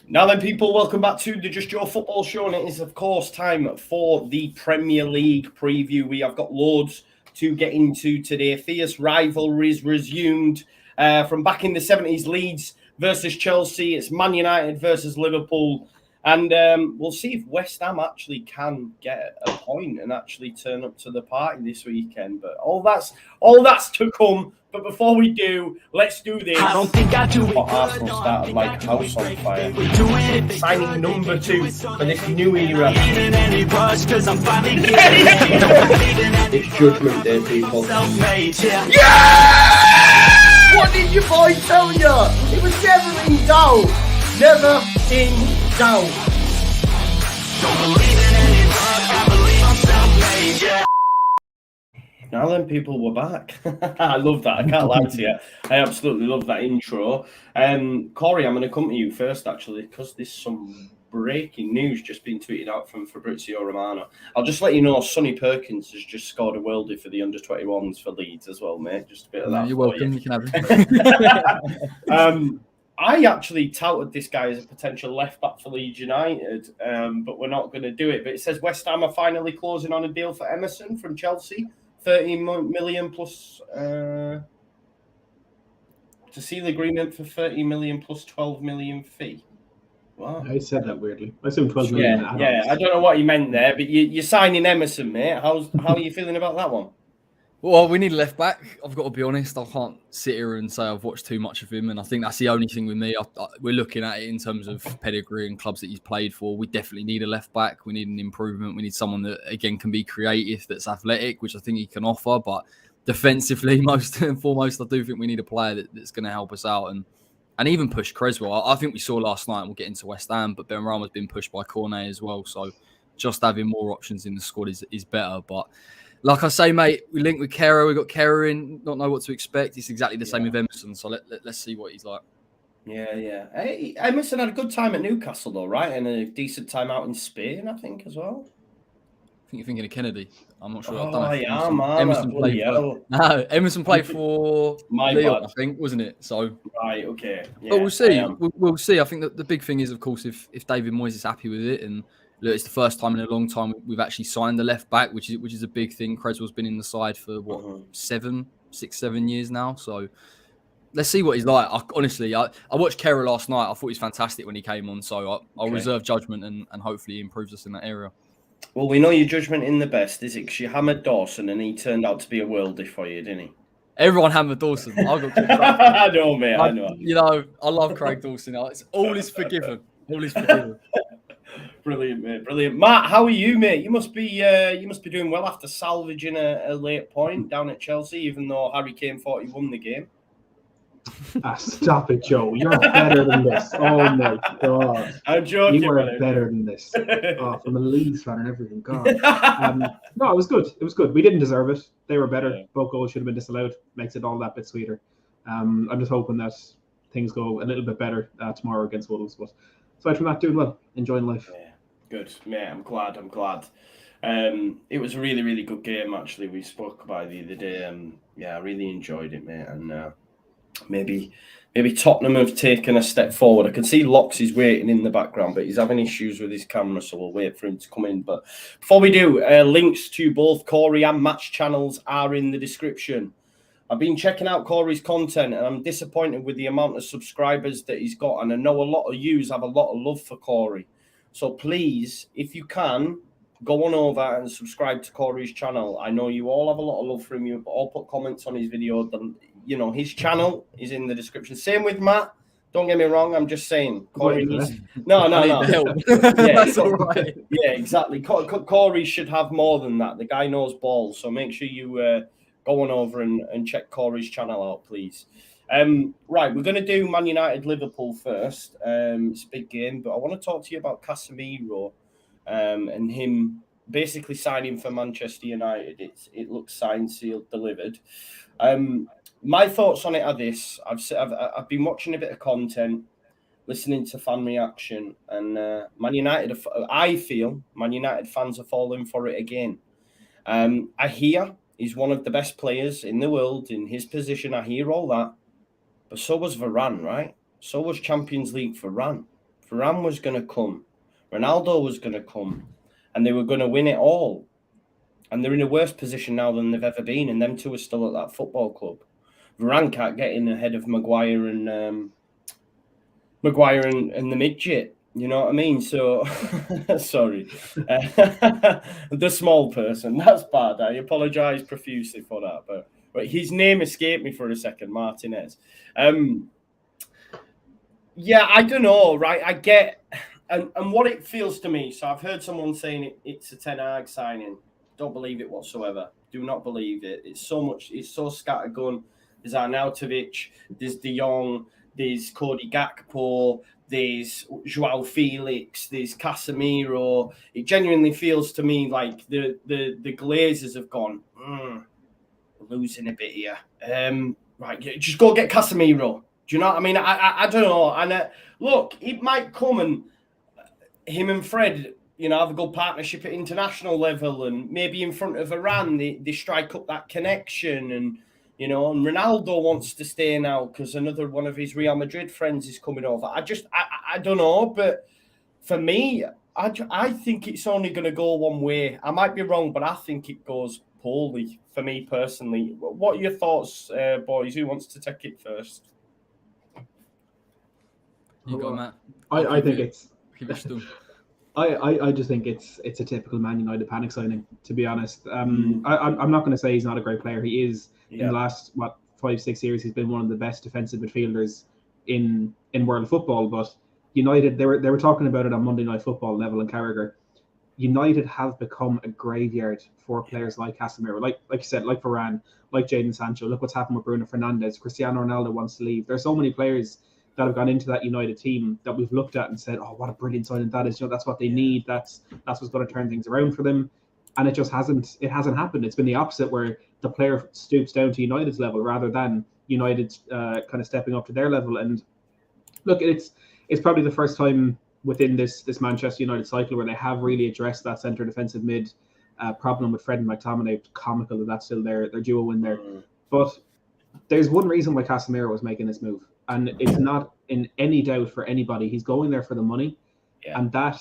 Now then, people, welcome back to the Just Joe Football Show, and it is, of course, time for the Premier League preview. We have got loads to get into today. Fierce rivalries resumed from back in the 70s, Leeds versus Chelsea. It's Man United versus Liverpool. And we'll see if West Ham actually can get a point and actually turn up to the party this weekend. But all that's to come. But before we do, let's do this. I don't think I do it. Arsenal started like house on fire. Signing number 2 for this new era. It's Judgment Day, people. Yeah! What did your boy tell you? It was never in doubt. Never in doubt. Don't believe in any luck. I believe I'm self-made, yeah. Now then, people, we're back. I love that. I can't lie to you. I absolutely love that intro. Corey, I'm going to come to you first, actually, because there's some breaking news just been tweeted out from Fabrizio Romano. I'll just let you know, Sonny Perkins has just scored a worldie for the under-21s for Leeds as well, mate. Just a bit of that. You're welcome. You can have it. I actually touted this guy as a potential left-back for Leeds United, but we're not going to do it. But it says West Ham are finally closing on a deal for Emerson from Chelsea. 30 million plus to seal agreement for 30 million plus 12 million fee. Wow. I said that weirdly. I assumed 12 million. Yeah. I don't know what you meant there, but you're signing Emerson, mate. How are you feeling about that one? Well, we need a left back. I've got to be honest. I can't sit here and say I've watched too much of him, and I think that's the only thing with me. We're looking at it in terms of pedigree and clubs that he's played for. We definitely need a left back. We need an improvement. We need someone that, again, can be creative, that's athletic, which I think he can offer. But defensively, most and foremost, I do think we need a player that's going to help us out and even push Creswell. I think we saw last night, and we'll get into West Ham, but Benrahma's been pushed by Cornet as well. So just having more options in the squad is better. But like I say, mate, we linked with Kera. We got Kera in. Not know what to expect. It's exactly the same with Emerson. So let's see what he's like. Yeah. Hey, Emerson had a good time at Newcastle, though, right? And a decent time out in Spain, I think, as well. I think you're thinking of Kennedy. I'm not sure. Emerson played for Leon, I think, wasn't it? So right, okay. Yeah, but we'll see. We'll see. I think that the big thing is, of course, if David Moyes is happy with it, and look, it's the first time in a long time we've actually signed the left back, which is a big thing. Creswell's been in the side for what 6-7 years now. So let's see what he's like. Honestly, I watched Kera last night. I thought he was fantastic when he came on. So I'll reserve judgment and hopefully he improves us in that area. Well, we know your judgment in the best, is it? Because you hammered Dawson and he turned out to be a worldie for you, didn't he? Everyone hammered Dawson. I know, mate. I know. You know, I love Craig Dawson. All is forgiven. All is forgiven. Brilliant, mate. Brilliant. Matt, how are you, mate? You must be doing well after salvaging a late point down at Chelsea, even though Harry Kane thought he won the game. Stop it, Joe. You're better than this. Oh my god. I'm joking. You are better than this. From a Leeds fan and everything. God. No, it was good. It was good. We didn't deserve it. They were better. Yeah. Both goals should have been disallowed. Makes it all that bit sweeter. I'm just hoping that things go a little bit better tomorrow against Wolves. But aside from that, doing well, enjoying life. Yeah. Good, mate. I'm glad. It was a really, really good game, actually. We spoke about it the other day. I really enjoyed it, mate. And maybe Tottenham have taken a step forward. I can see Locks is waiting in the background, but he's having issues with his camera, so we'll wait for him to come in. But before we do, links to both Corey and Match channels are in the description. I've been checking out Corey's content, and I'm disappointed with the amount of subscribers that he's got. And I know a lot of yous have a lot of love for Corey. So please, if you can, go on over and subscribe to Corey's channel. I know you all have a lot of love from you, but all put comments on his video. His channel is in the description. Same with Matt. Don't get me wrong. I'm just saying. Corey needs... No. That's all right. Yeah, exactly. Corey should have more than that. The guy knows balls. So make sure you go on over and check Corey's channel out, please. Right, we're going to do Man United Liverpool first. It's a big game, but I want to talk to you about Casemiro and him basically signing for Manchester United. It looks signed, sealed, delivered. My thoughts on it are this: I've been watching a bit of content, listening to fan reaction, and Man United. I feel Man United fans are falling for it again. I hear he's one of the best players in the world in his position. I hear all that. But so was Varane, right? So was Champions League Varane. Varane was going to come. Ronaldo was going to come. And they were going to win it all. And they're in a worse position now than they've ever been. And them two are still at that football club. Varane can't get in ahead of Maguire and the midget. You know what I mean? So, sorry. The small person. That's bad. I apologise profusely for that. But his name escaped me for a second, Martinez. Yeah, I don't know, right? I get... And what it feels to me, so I've heard someone saying it's a Ten Hag signing. Don't believe it whatsoever. Do not believe it. It's so scattergun. There's Arnautovic, there's De Jong, there's Cody Gakpo, there's Joao Felix, there's Casemiro. It genuinely feels to me like the Glazers have gone, we're losing a bit here. Right, just go get Casemiro. Do you know what I mean? I don't know. And look, it might come and him and Fred, you know, have a good partnership at international level, and maybe in front of Iran, they strike up that connection. And, you know, and Ronaldo wants to stay now because another one of his Real Madrid friends is coming over. I don't know, but for me, I think it's only going to go one way. I might be wrong, but I think it goes poorly for me personally. What are your thoughts, boys? Who wants to take it first? You go, Matt. I think it's... I just think it's a typical Man United panic signing, to be honest. I'm not going to say he's not a great player. He is. In the last 5-6 years, he's been one of the best defensive midfielders in world football. But United, they were talking about it on Monday Night Football, Neville and Carragher. United have become a graveyard for players like Casemiro, like you said, like Varane, like Jadon Sancho. Look what's happened with Bruno Fernandes. Cristiano Ronaldo wants to leave. There's so many players that have gone into that United team that we've looked at and said, oh, what a brilliant signing that is. You know, that's what they need. That's what's going to turn things around for them. And it just hasn't happened. It's been the opposite, where the player stoops down to United's level rather than United kind of stepping up to their level. And look, it's probably the first time within this Manchester United cycle where they have really addressed that centre defensive mid problem with Fred and McTominay. Comical that that's still their duo in there. But there's one reason why Casemiro was making this move. And it's not in any doubt for anybody. He's going there for the money. Yeah. And that,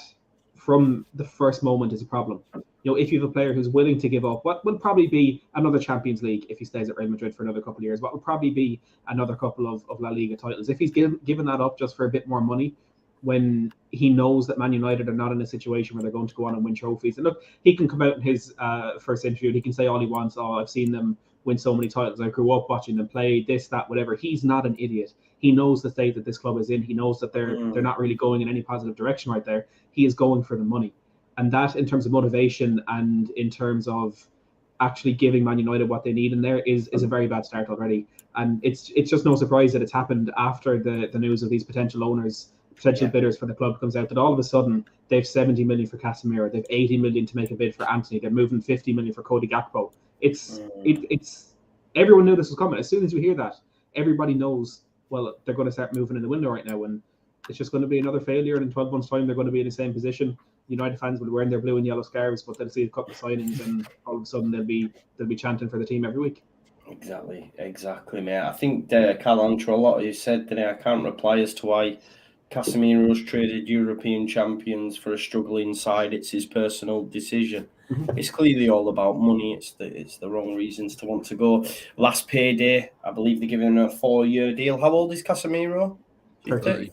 from the first moment, is a problem. You know, if you have a player who's willing to give up what will probably be another Champions League if he stays at Real Madrid for another couple of years, what will probably be another couple of La Liga titles. If he's given that up just for a bit more money, when he knows that Man United are not in a situation where they're going to go on and win trophies. And look, he can come out in his first interview and he can say all he wants. Oh, I've seen them win so many titles. I grew up watching them play, this, that, whatever. He's not an idiot. He knows the state that this club is in. He knows that they're not really going in any positive direction right there. He is going for the money. And that, in terms of motivation and in terms of actually giving Man United what they need in there, is a very bad start already. And it's just no surprise that it's happened after the news of these potential owners, potential bidders for the club comes out, that all of a sudden they've 70 million for Casemiro, they've 80 million to make a bid for Anthony, they're moving 50 million for Cody Gakpo. It's everyone knew this was coming. As soon as you hear that, everybody knows, well, they're going to start moving in the window right now, and it's just going to be another failure. And in 12 months' time, they're going to be in the same position. United fans will be wearing their blue and yellow scarves, but they'll see a couple of signings, and all of a sudden they'll be chanting for the team every week. Exactly, mate. I think Cal Antro, a lot of you said today, I can't reply as to why Casemiro's traded European champions for a struggling side. It's his personal decision. It's clearly all about money. It's the wrong reasons to want to go. Last payday, I believe they're giving him a 4-year deal. How old is Casemiro? 30.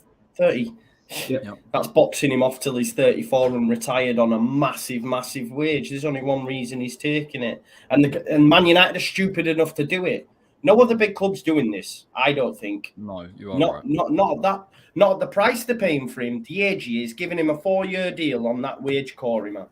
Yep. That's boxing him off till he's 34 and retired on a massive wage. There's only one reason he's taking it. And Man United are stupid enough to do it. No other big club's doing this, I don't think. No, you are right. Not at the price they're paying for him. The age he is, giving him a 4-year deal on that wage, Corey, man.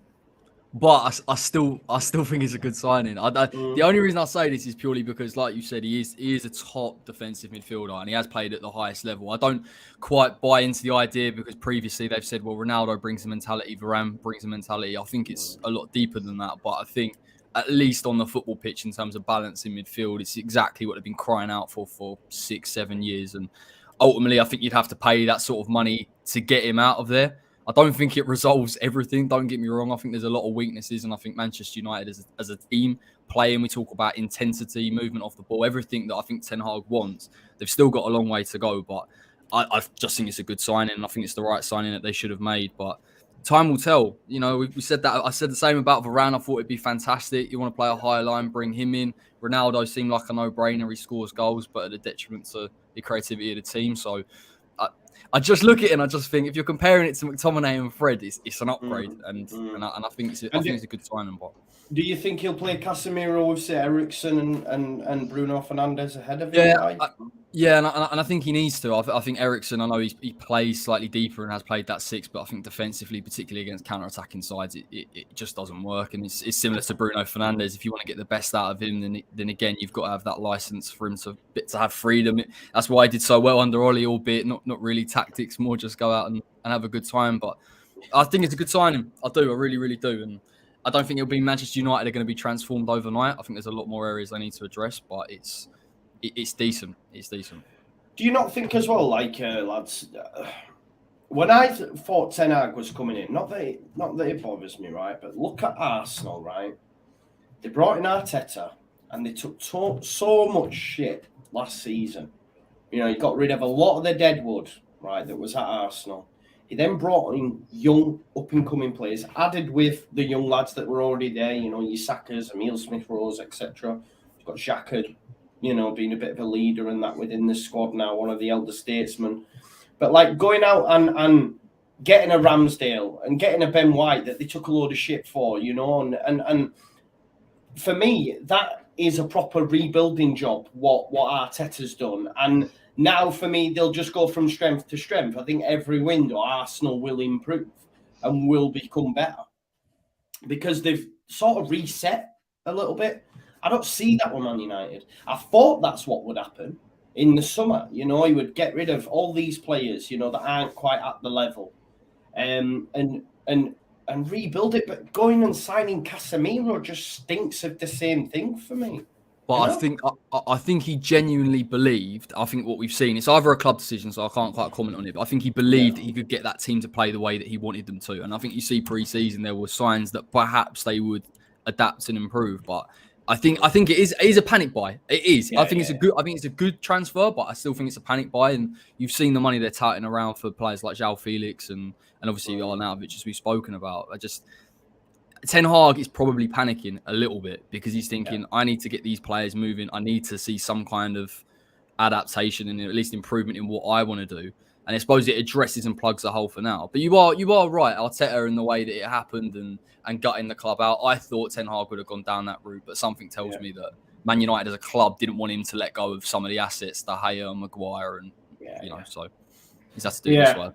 But I still think it's a good signing. The only reason I say this is purely because, like you said, he is a top defensive midfielder and he has played at the highest level. I don't quite buy into the idea because previously they've said, well, Ronaldo brings a mentality, Varane brings a mentality. I think it's a lot deeper than that. But I think at least on the football pitch in terms of balance in midfield, it's exactly what they've been crying out for 6-7 years. And ultimately, I think you'd have to pay that sort of money to get him out of there. I don't think it resolves everything. Don't get me wrong. I think there's a lot of weaknesses, and I think Manchester United as a team playing, we talk about intensity, movement off the ball, everything that I think Ten Hag wants. They've still got a long way to go, but I just think it's a good signing, and I think it's the right signing that they should have made. But time will tell. You know, we said that. I said the same about Varane. I thought it'd be fantastic. You want to play a higher line, bring him in. Ronaldo seemed like a no-brainer. He scores goals, but at the detriment to the creativity of the team. So I just look at it and I just think if you're comparing it to McTominay and Fred, it's an upgrade, and I think it's a good signing. But do you think he'll play Casemiro with, say, Eriksen and Bruno Fernandes ahead of him? And I think he needs to. I think Eriksen, I know he plays slightly deeper and has played that 6, but I think defensively, particularly against counter-attacking sides, it just doesn't work. And it's similar to Bruno Fernandes. If you want to get the best out of him, then again, you've got to have that license for him to have freedom. That's why he did so well under Ollie, albeit not really tactics, more just go out and have a good time. But I think it's a good signing. I really, really do. And I don't think it'll be Manchester United are going to be transformed overnight. I think there's a lot more areas they need to address, but it's decent. It's decent. Do you not think as well, like, lads, when I thought Ten Hag was coming in, not that it bothers me, right? But look at Arsenal, right? They brought in Arteta and they took so much shit last season. You know, he got rid of a lot of the deadwood, right, that was at Arsenal. He then brought in young, up-and-coming players, added with the young lads that were already there, you know, your Sakas, Emile Smith-Rowe, etc. He's got Xhaka, you know, being a bit of a leader and that within the squad now, one of the elder statesmen. But, like, going out and getting a Ramsdale and getting a Ben White that they took a load of shit for, you know, and for me, that is a proper rebuilding job, what Arteta's done. And now, for me, they'll just go from strength to strength. I think every window, Arsenal will improve and will become better because they've sort of reset a little bit. I don't see that with Man United. I thought that's what would happen in the summer. You know, he would get rid of all these players, you know, that aren't quite at the level, and rebuild it. But going and signing Casemiro just stinks of the same thing for me. But you know? I think he genuinely believed. I think what we've seen, it's either a club decision, so I can't quite comment on it. But I think he believed that he could get that team to play the way that he wanted them to. And I think you see pre-season there were signs that perhaps they would adapt and improve. But I think it is a panic buy. It is. I think it's a good transfer, but I still think it's a panic buy. And you've seen the money they're touting around for players like João Felix and obviously Arnautovic, as we've spoken about. Ten Hag is probably panicking a little bit because he's thinking, I need to get these players moving. I need to see some kind of adaptation and at least improvement in what I want to do. And I suppose it addresses and plugs the hole for now. But you are right, Arteta, in the way that it happened and gutting the club out. I thought Ten Hag would have gone down that route, but something tells me that Man United as a club didn't want him to let go of some of the assets, De Gea, Maguire, and so he's had to do this way.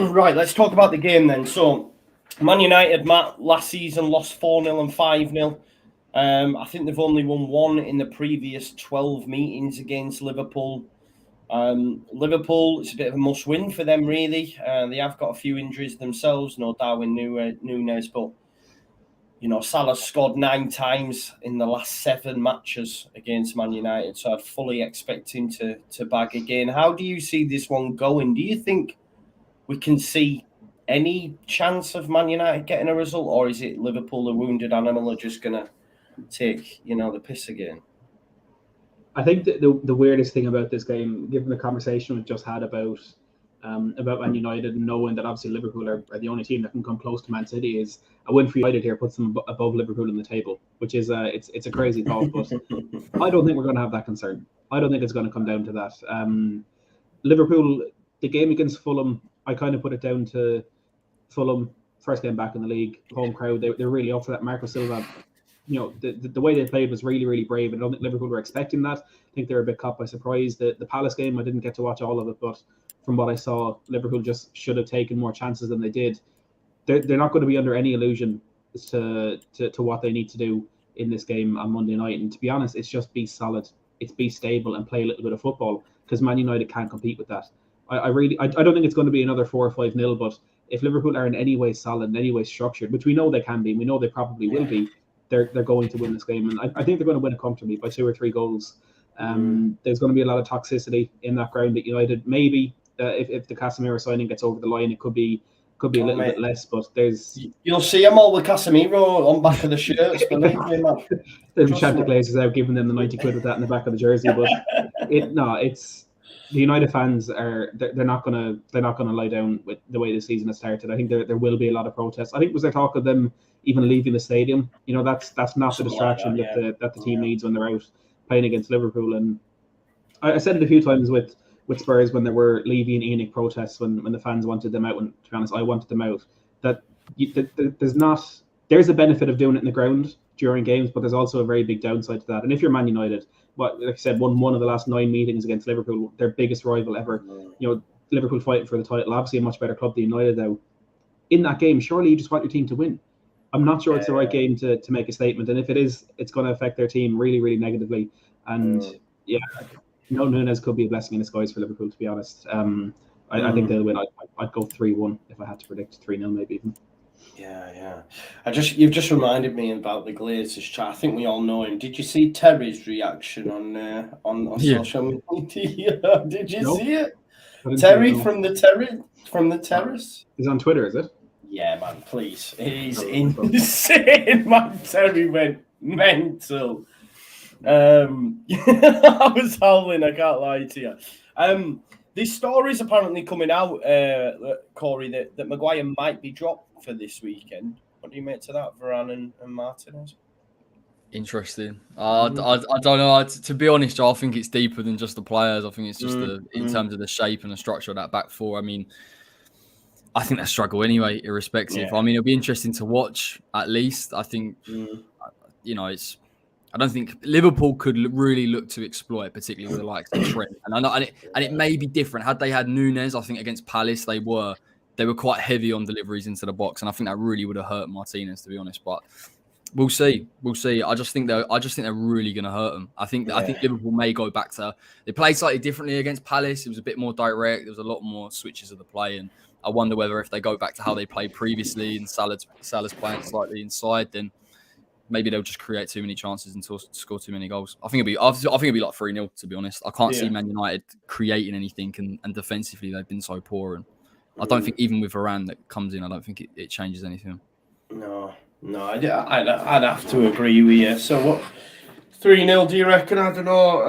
Right, let's talk about the game then. So Man United, Matt, last season lost 4-0 and 5-0. I think they've only won 1 in the previous 12 meetings against Liverpool. Liverpool, it's a bit of a must-win for them, really. They have got a few injuries themselves, no Darwin Núñez, but, you know, Salah scored 9 times in the last 7 matches against Man United, so I'd fully expect him to bag again. How do you see this one going? Do you think we can see any chance of Man United getting a result, or is it Liverpool, the wounded animal, are just going to take, you know, the piss again? I think the weirdest thing about this game, given the conversation we've just had about Man United and knowing that obviously Liverpool are the only team that can come close to Man City, is a win for United here puts them above Liverpool in the table, which is it's a crazy thought, but I don't think we're going to have that concern. I don't think it's going to come down to that. Liverpool, the game against Fulham, I kind of put it down to Fulham, first game back in the league, home crowd, they're really up for that. Marco Silva, you know, the way they played was really, really brave. I don't think Liverpool were expecting that. I think they were a bit caught by surprise. The Palace game, I didn't get to watch all of it, but from what I saw, Liverpool just should have taken more chances than they did. They're not going to be under any illusion as to what they need to do in this game on Monday night. And to be honest, it's just be solid. It's be stable and play a little bit of football, because Man United can't compete with that. I don't think it's going to be another 4 or 5-0, but if Liverpool are in any way solid, in any way structured, which we know they can be, and we know they probably will be, they're going to win this game. And I think they're going to win it comfortably by 2 or 3 goals. There's going to be a lot of toxicity in that ground at United. Maybe if the Casemiro signing gets over the line, it could be a little bit less, but you'll see them all with Casemiro on back of the shirts, believe me, man. They've Shanty Glazers out giving them the 90 quid with that in the back of the jersey, but the United fans they're not gonna lie down with the way the season has started. I think there will be a lot of protests. I think was there talk of them even leaving the stadium. That's not the distraction that the team needs when they're out playing against Liverpool. And I said it a few times with Spurs when there were Levy and Enoch protests when the fans wanted them out. And to be honest, I wanted them out. There's a benefit of doing it in the ground during games, but there's also a very big downside to that. And if you're Man United, like I said, won one of the last 9 meetings against Liverpool, their biggest rival ever. Liverpool fighting for the title, obviously a much better club than United now. In that game, surely you just want your team to win. I'm not sure it's the right game to make a statement, and if it is, it's going to affect their team really, really negatively. And Núñez could be a blessing in disguise for Liverpool, to be honest. I think they'll win. I'd go 3-1 if I had to predict 3-0, maybe even. Yeah. You've just reminded me about the Glazers chat. I think we all know him. Did you see Terry's reaction on social media? Did you see it? Terry from the Terrace. He's on Twitter, is it? Yeah, man. Please, he's insane, man. Terry went mental. I was howling. I can't lie to you. This story's apparently coming out, Corey, that Maguire might be dropped for this weekend. What do you make to that, Varane and Martinez? Interesting. I don't know. To be honest, I think it's deeper than just the players. I think it's just in terms of the shape and the structure of that back four. I mean, I think they struggle anyway, irrespective. Yeah. I mean, it'll be interesting to watch at least. I think, I don't think Liverpool could really look to exploit, particularly with the likes of Trent. And it may be different. Had they had Núñez, I think against Palace, they were quite heavy on deliveries into the box, and I think that really would have hurt Martinez, to be honest. But we'll see. I just think they're really going to hurt them. I think Liverpool may go back to, they played slightly differently against Palace. It was a bit more direct. There was a lot more switches of the play, and I wonder whether if they go back to how they played previously and Salah's playing slightly inside, then maybe they'll just create too many chances and score too many goals. I think it'll be like 3-0, to be honest. I can't see Man United creating anything, and defensively they've been so poor. And I don't think even with Varane that comes in, I don't think it changes anything. No, I'd have to agree with you. So what, 3-0 do you reckon? I don't know.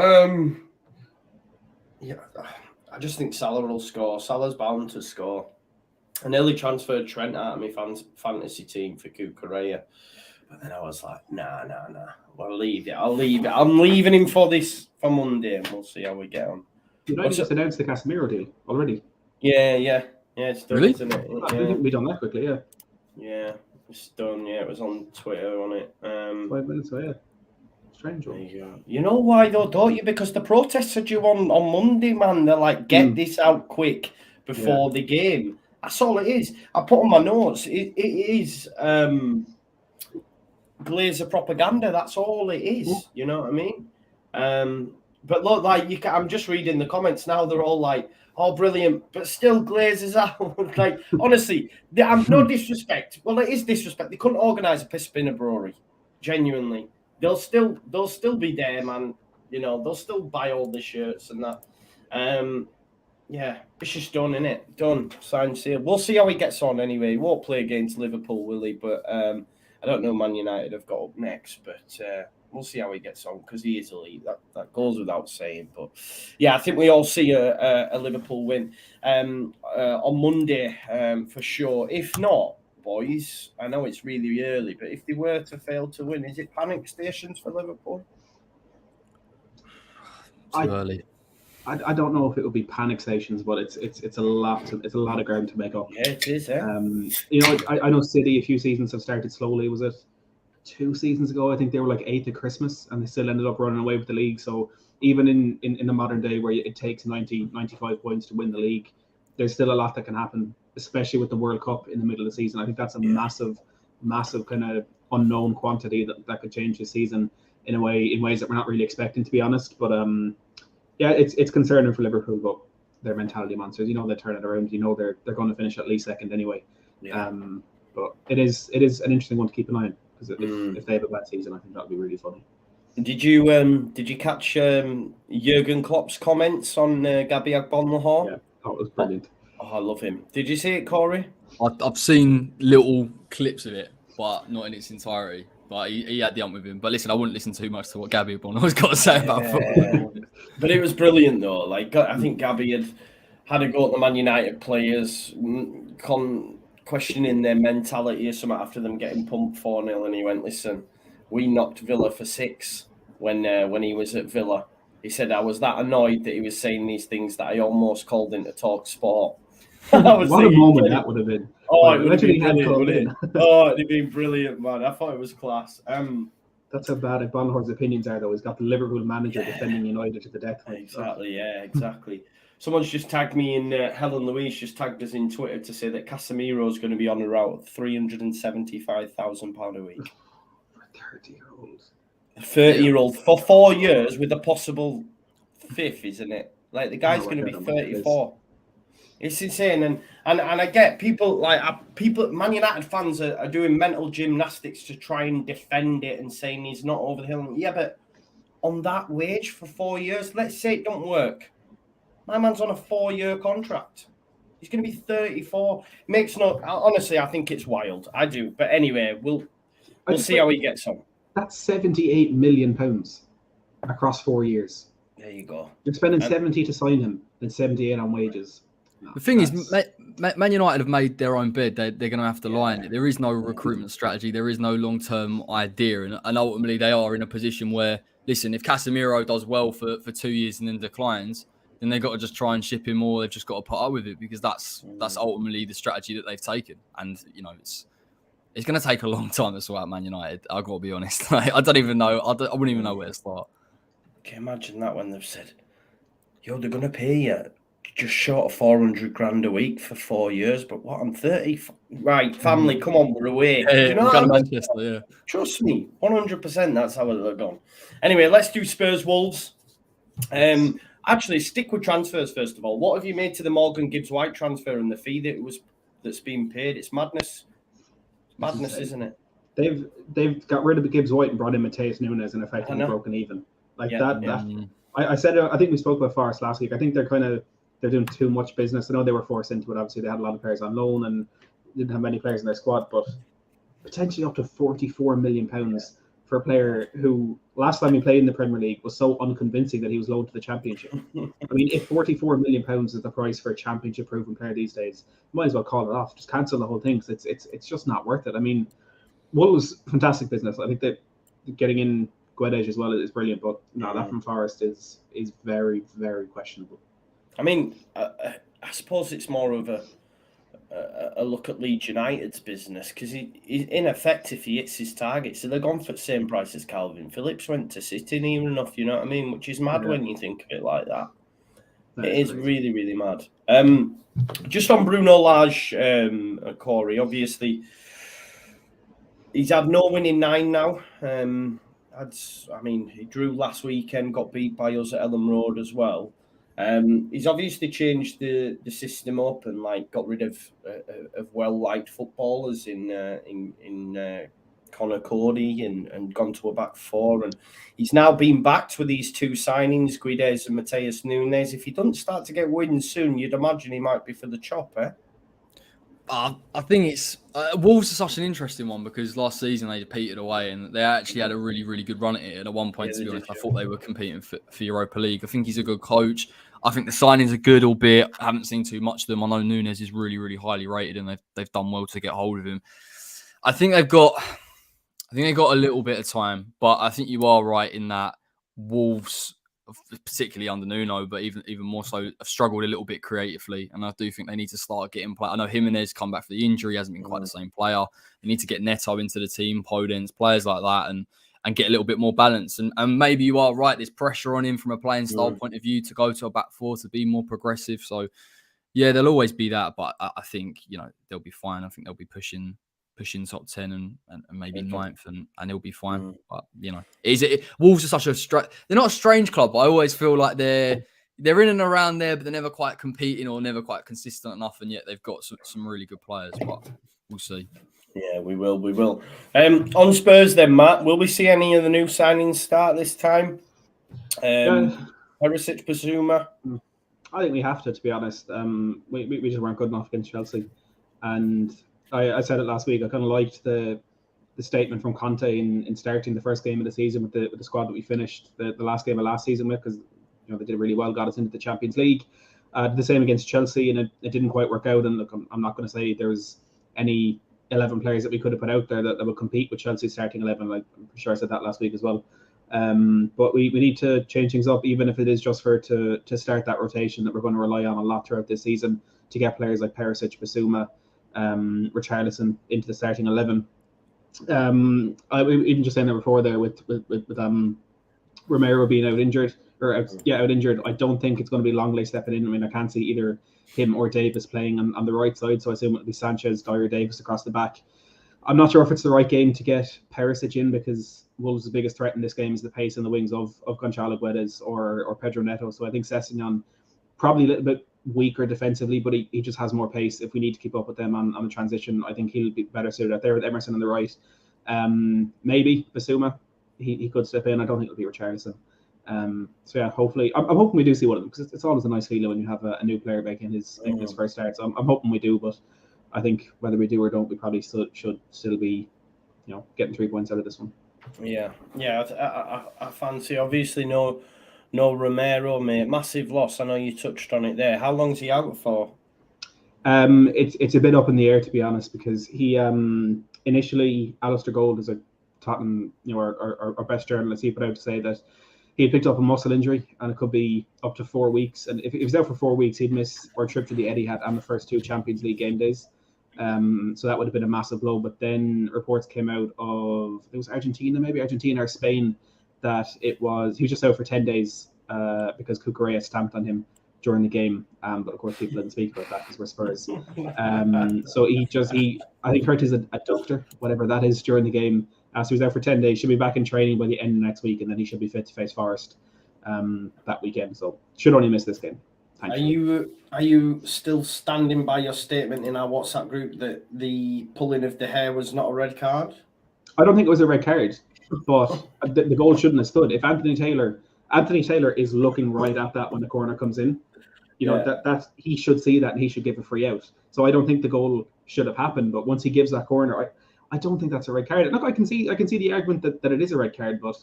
I just think Salah will score. Salah's bound to score. I nearly transferred Trent out of my fantasy team for Cucurella. But then I was like, nah. I'll leave it. I'm leaving him for Monday, and we'll see how we get on. United just announced the Casemiro deal already. Yeah. It's done, really? Isn't it? I think we done that quickly, yeah. Yeah, it's done. Yeah, it was on Twitter, on it. 5 minutes ago, yeah. Strange one. You know why though, don't you? Because the protests are due on Monday, man. They're like, get this out quick before the game. That's all it is. I put on my notes. It is Glazer propaganda. That's all it is. You know what I mean? But look, like I'm just reading the comments now. They're all like, "Oh, brilliant!" But still, Glazers out. Like, honestly, I'm no disrespect. Well, it is disrespect. They couldn't organise a piss spinner brewery. Genuinely, they'll still be there, man. You know, they'll still buy all the shirts and that. Yeah, it's just done, innit? Done. Signed, sealed. We'll see how he gets on anyway. He won't play against Liverpool, will he? But I don't know. Man United have got up next, but we'll see how he gets on because he is elite. That goes without saying. But yeah, I think we all see a Liverpool win on Monday for sure. If not, boys, I know it's really early, but if they were to fail to win, is it panic stations for Liverpool? Too early. I don't know if it would be panic stations, but it's a lot of ground to make up. Yeah, it is. I know City a few seasons have started slowly. Was it 2 seasons ago? I think they were like 8th at Christmas, and they still ended up running away with the league. So even in the modern day where it takes 95 points to win the league, there's still a lot that can happen, especially with the World Cup in the middle of the season. I think that's a massive kind of unknown quantity that could change the season in ways that we're not really expecting, to be honest. But yeah, it's concerning for Liverpool, but they're mentality monsters. You know, they turn it around. You know, they're going to finish at least second anyway. Yeah. But it is an interesting one to keep an eye on because if they have a bad season, I think that'll be really funny. Did you catch Jurgen Klopp's comments on Gabi Agbonlahor? Yeah, that was brilliant. Oh, I love him. Did you see it, Corey? I've seen little clips of it, but not in its entirety. But he had the ump with him. But listen, I wouldn't listen too much to what Gabi Agbonlahor's got to say about football. But it was brilliant though. Like I think Gabby had a go at the Man United players, questioning their mentality or something after them getting pumped 4-0, and he went, "Listen, we knocked Villa for 6 when he was at Villa." He said, "I was that annoyed that he was saying these things that I almost called into Talk Sport." What a moment that would have been. Oh, it would have been had brilliant, called wouldn't in. it? Oh, it'd have been brilliant, man. I thought it was class. That's how bad Bonhor's opinions are, though. He's got the Liverpool manager defending United to the death. Exactly, yeah, exactly. Someone's just tagged me in, Helen Louise just tagged us in Twitter to say that Casemiro's going to be on a route of £375,000 a week. 30-year-olds. 30-year-old for 4 years with a possible 5th, isn't it? Like the guy's going to be 34. It's insane, and I get people Man United fans are doing mental gymnastics to try and defend it and saying he's not over the hill. Yeah, but on that wage for 4 years, let's say it don't work. My man's on a 4-year contract. He's going to be 34. Honestly, I think it's wild. I do, but anyway, we'll see how he gets on. That's £78 million across 4 years. There you go. You're spending 70 to sign him, and 78 on wages. No, the thing is, Man United have made their own bed. They're going to have to lie in it. There is no recruitment strategy. There is no long-term idea. And ultimately, they are in a position where, listen, if Casemiro does well for 2 years and then declines, then they've got to just try and ship him more. They've just got to put up with it because that's ultimately the strategy that they've taken. And, it's going to take a long time to sort out Man United. I've got to be honest. I don't even know. I wouldn't even know where to start. Can you imagine that when they've said, they're going to pay you just short of 400 grand a week for 4 years, but what, I'm 30. Right, family, come on, we're away. Yeah, Manchester, yeah. Trust me, 100%, that's how it'll have gone. Anyway, let's do Spurs Wolves. Actually, stick with transfers first of all. What have you made to the Morgan Gibbs-White transfer and the fee that's being paid? It's madness. It's madness, isn't it? They've got rid of the Gibbs-White and brought in Mateus Nunes and effectively broken even. I said, I think we spoke about Forest last week. I think they're doing too much business. I know they were forced into it. Obviously, they had a lot of players on loan and didn't have many players in their squad, but potentially up to £44 million for a player who last time he played in the Premier League was so unconvincing that he was loaned to the Championship. I mean, if £44 million is the price for a Championship-proven player these days, you might as well call it off. Just cancel the whole thing because it's just not worth it. I mean, Wolves, fantastic business. I think that getting in Guedes as well is brilliant, but no, that from Forest is very, very questionable. I mean, I suppose it's more of a look at Leeds United's business because he in effect, if he hits his target, so they're gone for the same price as Calvin Phillips went to City near enough, you know what I mean? Which is mad when you think of it like that. It is really, really mad. Just on Bruno Lage, Corey, obviously, he's had no win in 9 now. He drew last weekend, got beat by us at Ellen Road as well. He's obviously changed the system up and got rid of well-liked footballers in Connor Cody and gone to a back 4. And he's now been backed with these 2 signings, Guedes and Mateus Nunes. If he doesn't start to get wins soon, you'd imagine he might be for the chop, eh? I think it's Wolves are such an interesting one because last season they petered away and they actually had a really, really good run at it. And at one point, to be honest, I thought they were competing for Europa League. I think he's a good coach. I think the signings are good, albeit I haven't seen too much of them. I know Nunes is really, really highly rated and they've done well to get hold of him. I think they've got a little bit of time, but I think you are right in that Wolves, particularly under Nuno, but even more so, have struggled a little bit creatively. And I do think they need to start getting play. I know Jimenez come back for the injury, hasn't been quite the same player. They need to get Neto into the team, Podence, players like that, and get a little bit more balance. And maybe you are right, there's pressure on him from a playing style point of view to go to a back 4 to be more progressive. So, yeah, there'll always be that. But I think, they'll be fine. I think they'll be pushing top 10 and maybe 9th and he'll be fine. But, Wolves are such they're not a strange club, but I always feel like they're in and around there, but they're never quite competing or never quite consistent enough. And yet they've got some really good players, but we'll see. Yeah, we will. On Spurs then, Matt, will we see any of the new signings start this time? Perisic, Basuma? I think we have to be honest. We just weren't good enough against Chelsea. And I said it last week, I kind of liked the statement from Conte in starting the first game of the season with the squad that we finished the last game of last season with, because they did really well, got us into the Champions League. The same against Chelsea, and it didn't quite work out. And look, I'm not going to say there's any 11 players that we could have put out there that would compete with Chelsea's starting 11. Like, I'm sure I said that last week as well. But we need to change things up, even if it is just to start that rotation that we're going to rely on a lot throughout this season, to get players like Perisic, Basuma, Richarlison into the starting 11. I even just saying that before there with Romero being out injured. Out injured. I don't think it's going to be Longley stepping in. I mean, I can't see either him or Davis playing on the right side, so I assume it'll be Sanchez, Dyer, Davis across the back. I'm not sure if it's the right game to get Perisic in, because Wolves' biggest threat in this game is the pace and the wings of Gonçalo Guedes or Pedro Neto. So I think Sessegnon probably a little bit weaker defensively, but he just has more pace. If we need to keep up with them on the transition, I think he'll be better suited out there with Emerson on the right. Maybe Basuma, he could step in. I don't think it'll be Richarlison. So yeah, hopefully, I'm hoping we do see one of them, because it's always a nice feeling when you have a new player making his first start. So I'm hoping we do, but I think whether we do or don't, we probably should still be, getting 3 points out of this one. Yeah. I fancy, obviously no Romero, mate. Massive loss. I know you touched on it there. How long's he out for? It's a bit up in the air, to be honest, because he initially, Alistair Gold is a Tottenham, our best journalist. He put out to say that he had picked up a muscle injury and it could be up to 4 weeks. And if he was out for 4 weeks, he'd miss our trip to the Etihad and the first 2 Champions League game days. So that would have been a massive blow. But then reports came out of, it was Argentina or Spain, that he was just out for 10 days because Cucurella stamped on him during the game. But of course, people didn't speak about that because we're Spurs. So I think hurt his adductor, whatever that is, during the game. So he's out for 10 days. Should be back in training by the end of next week, and then he should be fit to face Forest that weekend. So should only miss this game. Are you still standing by your statement in our WhatsApp group that the pulling of the hair was not a red card? I don't think it was a red card, but the goal shouldn't have stood. If Anthony Taylor is looking right at that when the corner comes in, that he should see that and he should give a free out. So I don't think the goal should have happened. But once he gives that corner, I don't think that's a red card. Look, I can see the argument that it is a red card, but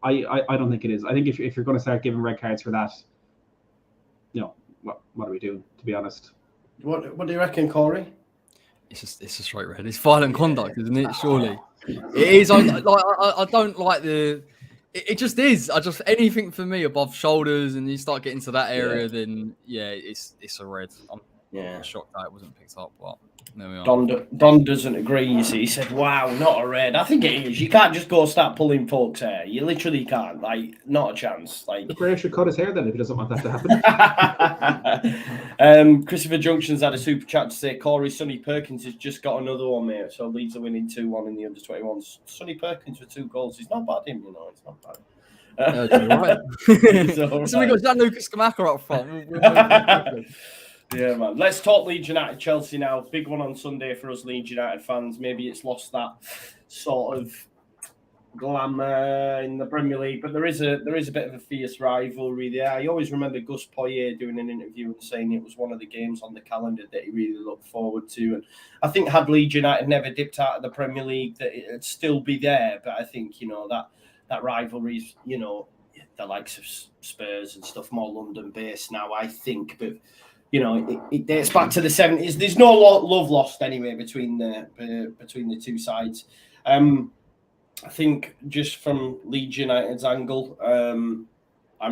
I don't think it is. I think if you're going to start giving red cards for that, what are we doing, to be honest? What do you reckon, Corey? It's a straight red. It's violent conduct, isn't it? Surely it is. I don't like the. It just is. Anything for me above shoulders and you start getting to that area, then it's a red. I'm shocked that it wasn't picked up, but there we are. Don doesn't agree. You see, he said, "Wow, not a red." I think it is. You can't just go start pulling folks' hair. You literally can't. Like, not a chance. Like, the player should cut his hair then if he doesn't want that to happen. Christopher Junction's had a super chat to say Corey Sonny Perkins has just got another one, mate. So Leeds are winning 2-1 in the under-21s. Sonny Perkins with 2 goals. He's not bad, him. It's not bad. Right. So we got Gianluca Scamacca up front. Yeah, man. Let's talk Leeds United Chelsea now. Big one on Sunday for us Leeds United fans. Maybe it's lost that sort of glamour in the Premier League, but there is a bit of a fierce rivalry there. I always remember Gus Poyet doing an interview and saying it was one of the games on the calendar that he really looked forward to. And I think had Leeds United never dipped out of the Premier League, that it'd still be there. But I think that rivalry's the likes of Spurs and stuff more London based now, I think, but. It dates back to the 70s. There's no love lost anyway between the two sides. I think just from Leeds United's angle, I'm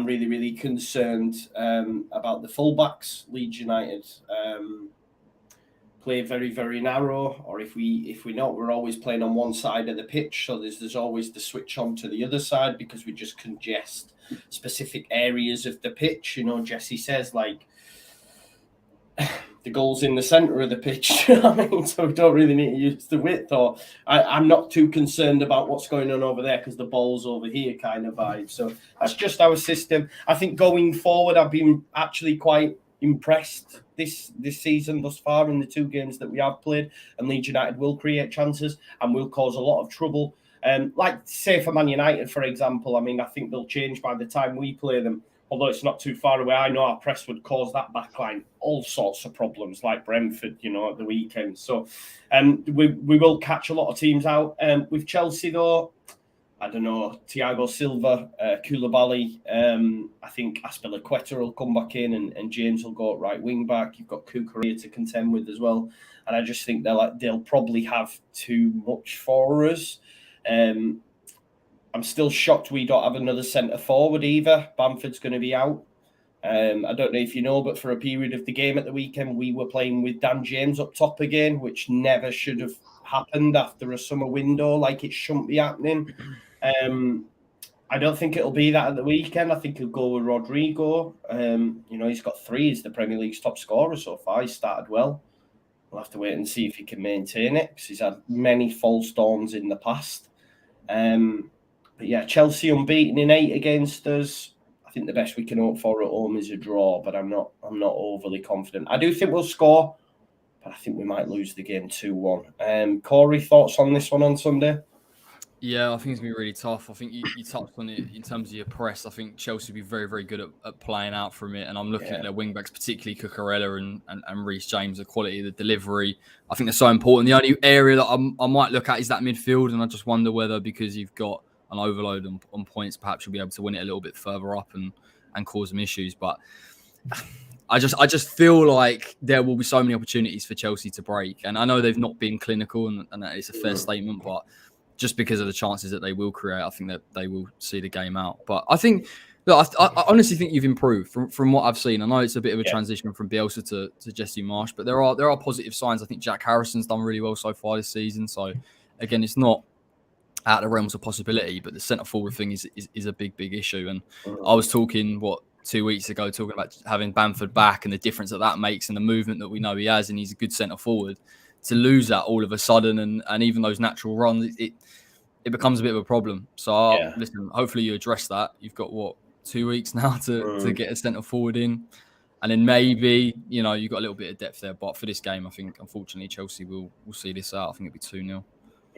really, really concerned about the fullbacks. Leeds United play very, very narrow, or if we're not, we're always playing on one side of the pitch. So there's always the switch on to the other side because we just congest specific areas of the pitch. Jesse says the goal's in the centre of the pitch. So we don't really need to use the width. Or I'm not too concerned about what's going on over there because the ball's over here kind of vibe. So that's just our system. I think going forward, I've been actually quite impressed this season thus far in the 2 games that we have played. And Leeds United will create chances and will cause a lot of trouble. Like, say, for Man United, for example, I think they'll change by the time we play them. Although it's not too far away, I know our press would cause that backline all sorts of problems, like Brentford, at the weekend. So we will catch a lot of teams out. With Chelsea, though, I don't know, Thiago Silva, Koulibaly. I think Azpilicueta will come back in, and James will go at right wing back. You've got Cucurella to contend with as well, and I just think they'll probably have too much for us. I'm still shocked we don't have another centre forward either. Bamford's going to be out. I don't know if you know, but for a period of the game at the weekend, we were playing with Dan James up top again, which never should have happened after a summer window. Like, it shouldn't be happening. I don't think it'll be that at the weekend. I think he'll go with Rodrigo. He's got 3. He's the Premier League's top scorer so far. He started well. We'll have to wait and see if he can maintain it, because he's had many false dawns in the past. But yeah, Chelsea unbeaten in 8 against us. I think the best we can hope for at home is a draw, but I'm not overly confident. I do think we'll score, but I think we might lose the game 2-1. Corey, thoughts on this one on Sunday? Yeah, I think it's going to be really tough. I think you touched on it in terms of your press. I think Chelsea will be very, very good at playing out from it. And I'm looking at their wing-backs, particularly Cucurella and Reece James, the quality of the delivery. I think they're so important. The only area that I might look at is that midfield. And I just wonder whether, because you've got an overload on points, perhaps you'll be able to win it a little bit further up and cause some issues. But I just feel like there will be so many opportunities for Chelsea to break. And I know they've not been clinical, and that is a fair statement, but just because of the chances that they will create, I think that they will see the game out. But I think, look, I honestly think you've improved from what I've seen. I know it's a bit of a transition from Bielsa to Jesse Marsch, but there are positive signs. I think Jack Harrison's done really well so far this season. So again, it's not out of the realms of possibility, but the centre forward thing is a big issue. And I was talking 2 weeks ago, talking about having Bamford back and the difference that makes and the movement that we know he has, and he's a good centre forward. To lose that all of a sudden, and even those natural runs, it becomes a bit of a problem. So listen, hopefully you address that. You've got 2 weeks now to get a centre forward in, and then maybe you've got a little bit of depth there. But for this game, I think unfortunately Chelsea will see this out. I think it'll be 2-0.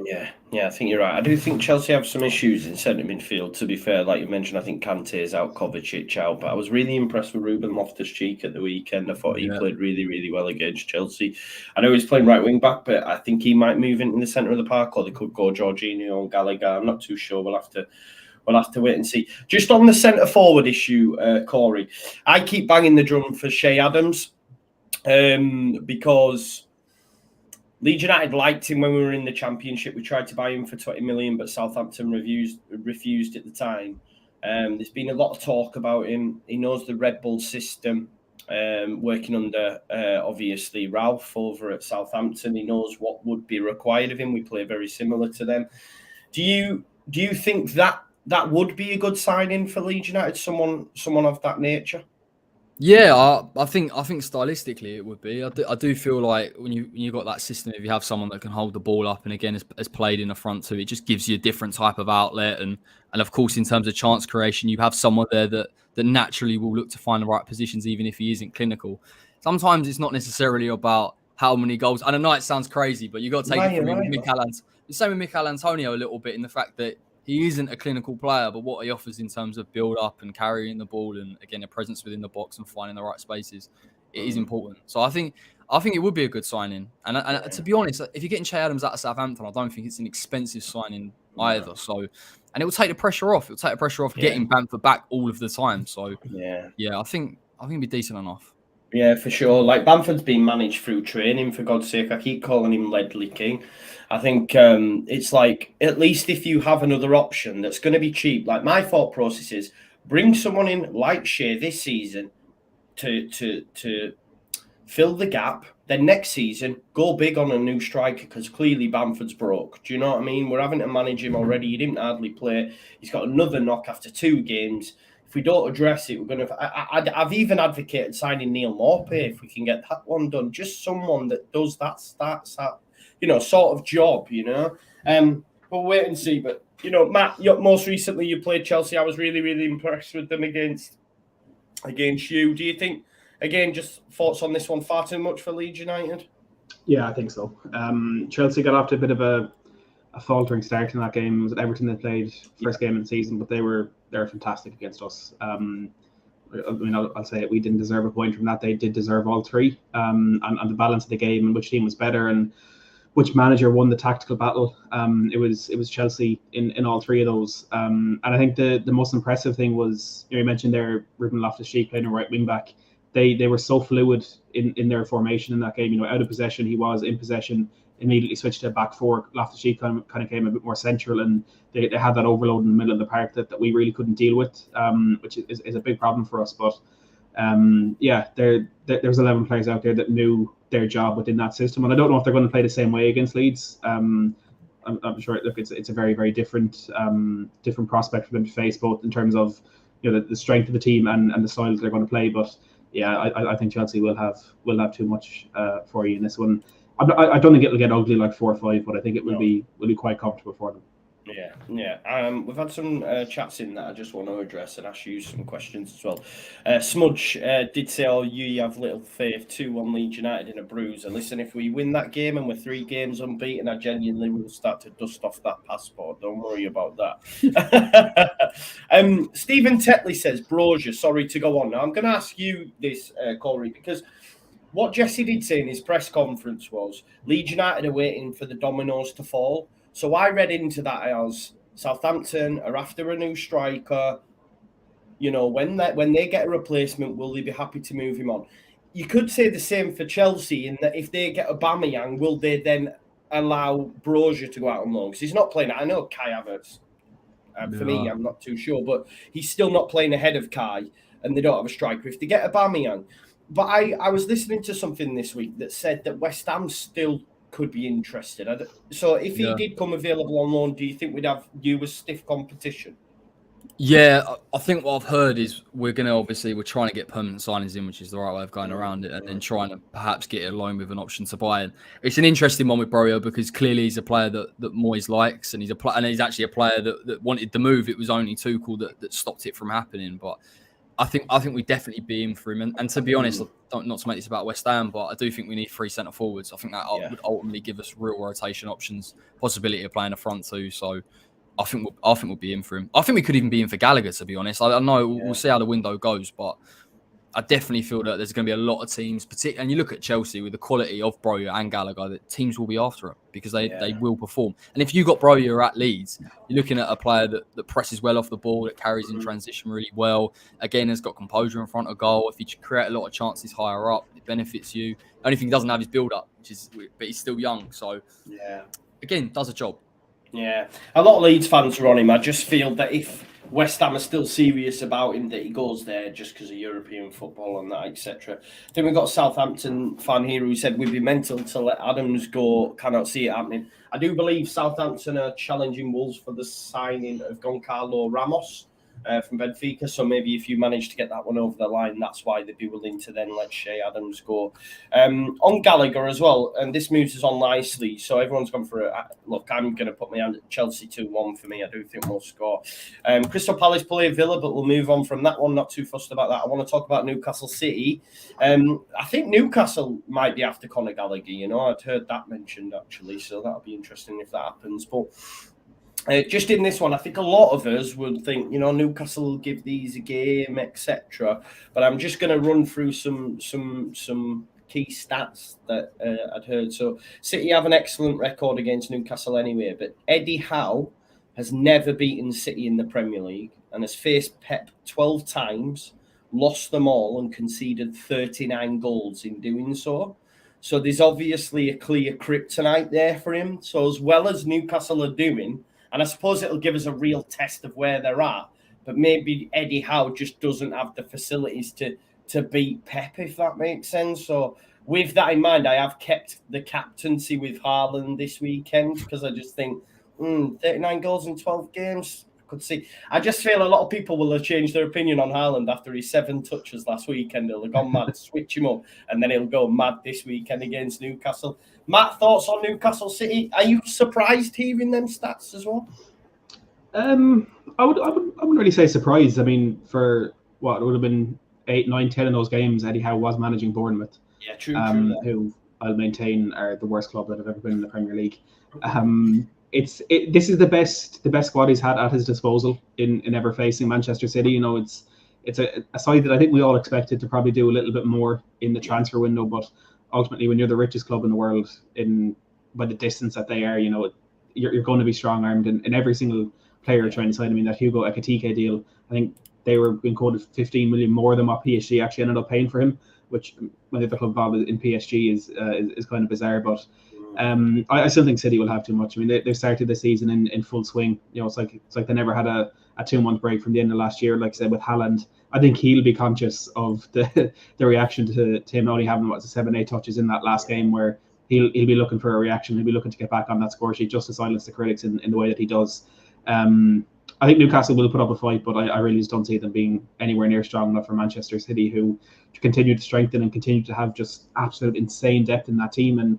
Yeah, I think you're right. I do think Chelsea have some issues in centre midfield, to be fair. Like you mentioned, I think Kante's out, Kovacic out, but I was really impressed with Ruben Loftus-Cheek at the weekend. I thought he played really, really well against Chelsea. I know he's playing right wing back, but I think he might move into the centre of the park, or they could go Jorginho or Gallagher. I'm not too sure. We'll have to wait and see. Just on the centre forward issue, Corey, I keep banging the drum for Shea Adams because Leeds United liked him when we were in the Championship. We tried to buy him for 20 million, but Southampton refused at the time. There's been a lot of talk about him. He knows the Red Bull system, working under, obviously, Ralph over at Southampton. He knows what would be required of him. We play very similar to them. Do you think that would be a good signing for Leeds United, someone of that nature? Yeah, I think stylistically it would be. I do feel like when you got that system, if you have someone that can hold the ball up and again has played in the front two, it just gives you a different type of outlet. And of course, in terms of chance creation, you have someone there that naturally will look to find the right positions, even if he isn't clinical. Sometimes it's not necessarily about how many goals. And I know it sounds crazy, but you got to take it from the same with Mikel Antonio a little bit, in the fact that he isn't a clinical player, but what he offers in terms of build-up and carrying the ball and, again, a presence within the box and finding the right spaces, it is important. So I think it would be a good signing. And to be honest, if you're getting Che Adams out of Southampton, I don't think it's an expensive signing either. So, and it will take the pressure off. It will take the pressure off getting Bamford back all of the time. So, I think it'll be decent enough. Yeah, for sure. Like, Bamford's been managed through training, for God's sake. I keep calling him Ledley King. I think it's like, at least if you have another option that's going to be cheap, like my thought process is bring someone in like Shea this season to fill the gap. Then next season, go big on a new striker, because clearly Bamford's broke. Do you know what I mean? We're having to manage him already. He didn't hardly play. He's got another knock after 2 games. If we don't address it, we're going to... I've even advocated signing Neil Maupay if we can get that one done. Just someone that does that sort of job, We'll wait and see. But, Matt, most recently you played Chelsea. I was really, really impressed with them against you. Do you think, again, just thoughts on this one, far too much for Leeds United? Yeah, I think so. Chelsea got off to a bit of a faltering start in that game. It was at Everton they played first game in the season, but they were fantastic against us. I'll say it, we didn't deserve a point from that. They did deserve all 3. And the balance of the game and which team was better. And which manager won the tactical battle. It was Chelsea in all three of those. And I think the most impressive thing was, you mentioned there, Ruben Loftus-Cheek playing a right wing back. They were so fluid in their formation in that game. Out of possession, he was in possession, immediately switched to back four. Loftus-Cheek kind of came a bit more central, and they had that overload in the middle of the park that we really couldn't deal with, which is a big problem for us. But there's 11 players out there that knew their job within that system, and I don't know if they're going to play the same way against Leeds. I'm sure. Look, it's a very, very different prospect for them to face, both in terms of the strength of the team and the style that they're going to play. But yeah, I think Chelsea will have too much for you in this one. I don't think it'll get ugly like 4-5, but I think it will be quite comfortable for them. Yeah. We've had some chats in that I just want to address and ask you some questions as well. Smudge did say, you have little faith 2-1 Leeds United in a bruise. And listen, if we win that game and we're 3 games unbeaten, I genuinely will start to dust off that passport. Don't worry about that. Stephen Tetley says, Brozier, sorry to go on. Now, I'm going to ask you this, Corey, because what Jesse did say in his press conference was Leeds United are waiting for the dominoes to fall. So I read into that as Southampton are after a new striker. When they get a replacement, will they be happy to move him on? You could say the same for Chelsea in that if they get Aubameyang, will they then allow Brozier to go out on loan? Because he's not playing. I know Kai Havertz. For me, I'm not too sure, but he's still not playing ahead of Kai, and they don't have a striker. If they get Aubameyang, but I was listening to something this week that said that West Ham still could be interested. So if he did come available on loan, do you think we'd have you as stiff competition? Yeah, I think what I've heard is we're trying to get permanent signings in, which is the right way of going around it, and then trying to perhaps get it a loan with an option to buy. And it's an interesting one with Brojo because clearly he's a player that Moyes likes, and he's actually a player that wanted the move. It was only Tuchel that stopped it from happening. But I think we definitely be in for him. And to be honest, not to make this about West Ham, but I do think we need 3 centre forwards. I think that would ultimately give us real rotation options, possibility of playing a front two. So I think we'll be in for him. I think we could even be in for Gallagher, to be honest. I know we'll see how the window goes, but I definitely feel that there's going to be a lot of teams, particularly, and you look at Chelsea with the quality of Broja and Gallagher, that teams will be after him because they will perform. And if you got Broja at Leeds, you're looking at a player that presses well off the ball, that carries in transition really well. Again, has got composure in front of goal. If you create a lot of chances higher up, it benefits you. The only thing he doesn't have is build-up, but he's still young. So, again, does a job. Yeah, a lot of Leeds fans are on him. I just feel that if West Ham are still serious about him, that he goes there just because of European football and that, etc. I think we've got a Southampton fan here who said we'd be mental to let Adams go. Cannot see it happening. I do believe Southampton are challenging Wolves for the signing of Goncalo Ramos from Benfica. So maybe if you manage to get that one over the line, that's why they'd be willing to then let Shea Adams go. On Gallagher as well, and this moves us on nicely. So everyone's gone for a look. I'm going to put my hand at Chelsea 2-1 for me. I do think we'll score. Crystal Palace play Villa, but we'll move on from that one. Not too fussed about that. I want to talk about Newcastle City. I think Newcastle might be after Conor Gallagher. I'd heard that mentioned actually, so that'll be interesting if that happens. But just in this one, I think a lot of us would think, Newcastle will give these a game, etc. But I'm just going to run through some key stats that I'd heard. So City have an excellent record against Newcastle anyway, but Eddie Howe has never beaten City in the Premier League and has faced Pep 12 times, lost them all and conceded 39 goals in doing so. So there's obviously a clear kryptonite there for him. So as well as Newcastle are doing, and I suppose it'll give us a real test of where they're at. But maybe Eddie Howe just doesn't have the facilities to beat Pep, if that makes sense. So with that in mind, I have kept the captaincy with Haaland this weekend because I just think 39 goals in 12 games. Could see. I just feel a lot of people will have changed their opinion on Haaland after his 7 touches last weekend. He'll have gone mad, switch him up, and then he'll go mad this weekend against Newcastle. Matt, thoughts on Newcastle City? Are you surprised hearing them stats as well? I wouldn't really say surprised. I mean, for what it would have been 8, 9, 10 in those games, Eddie Howe was managing Bournemouth. Yeah, true. Who I'll maintain are the worst club that have ever been in the Premier League. This is the best squad he's had at his disposal in ever facing Manchester City. It's a side that I think we all expected to probably do a little bit more in the transfer window, but ultimately when you're the richest club in the world in by the distance that they are, you're going to be strong armed in every single player trying to sign. I mean, that Hugo Ekitike deal, I think they were being quoted 15 million more than what PSG actually ended up paying for him, which when the other club involved in PSG is kind of bizarre. But I still think City will have too much. I mean, they started the season in full swing. It's like they never had a 2-month break from the end of last year. Like I said, with Haaland, I think he'll be conscious of the reaction to him only having 7-8 touches in that last game, where he'll be looking for a reaction. He'll be looking to get back on that score sheet just to silence the critics in the way that he does. I think Newcastle will put up a fight, but I really just don't see them being anywhere near strong enough for Manchester City, who continue to strengthen and continue to have just absolute insane depth in that team. And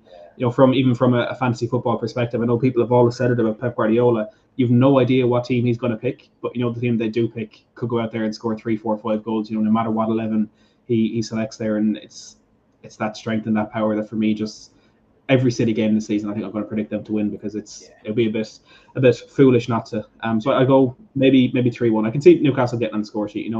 from a fantasy football perspective, I know people have always said it about Pep Guardiola. You've no idea what team he's going to pick, but the team they do pick could go out there and score 3, 4, 5 goals. No matter what 11 he selects there, and it's that strength and that power that for me just. Every City game this season, I think I'm going to predict them to win because it'll be a bit foolish not to. So I go maybe 3-1. I can see Newcastle getting on the score sheet.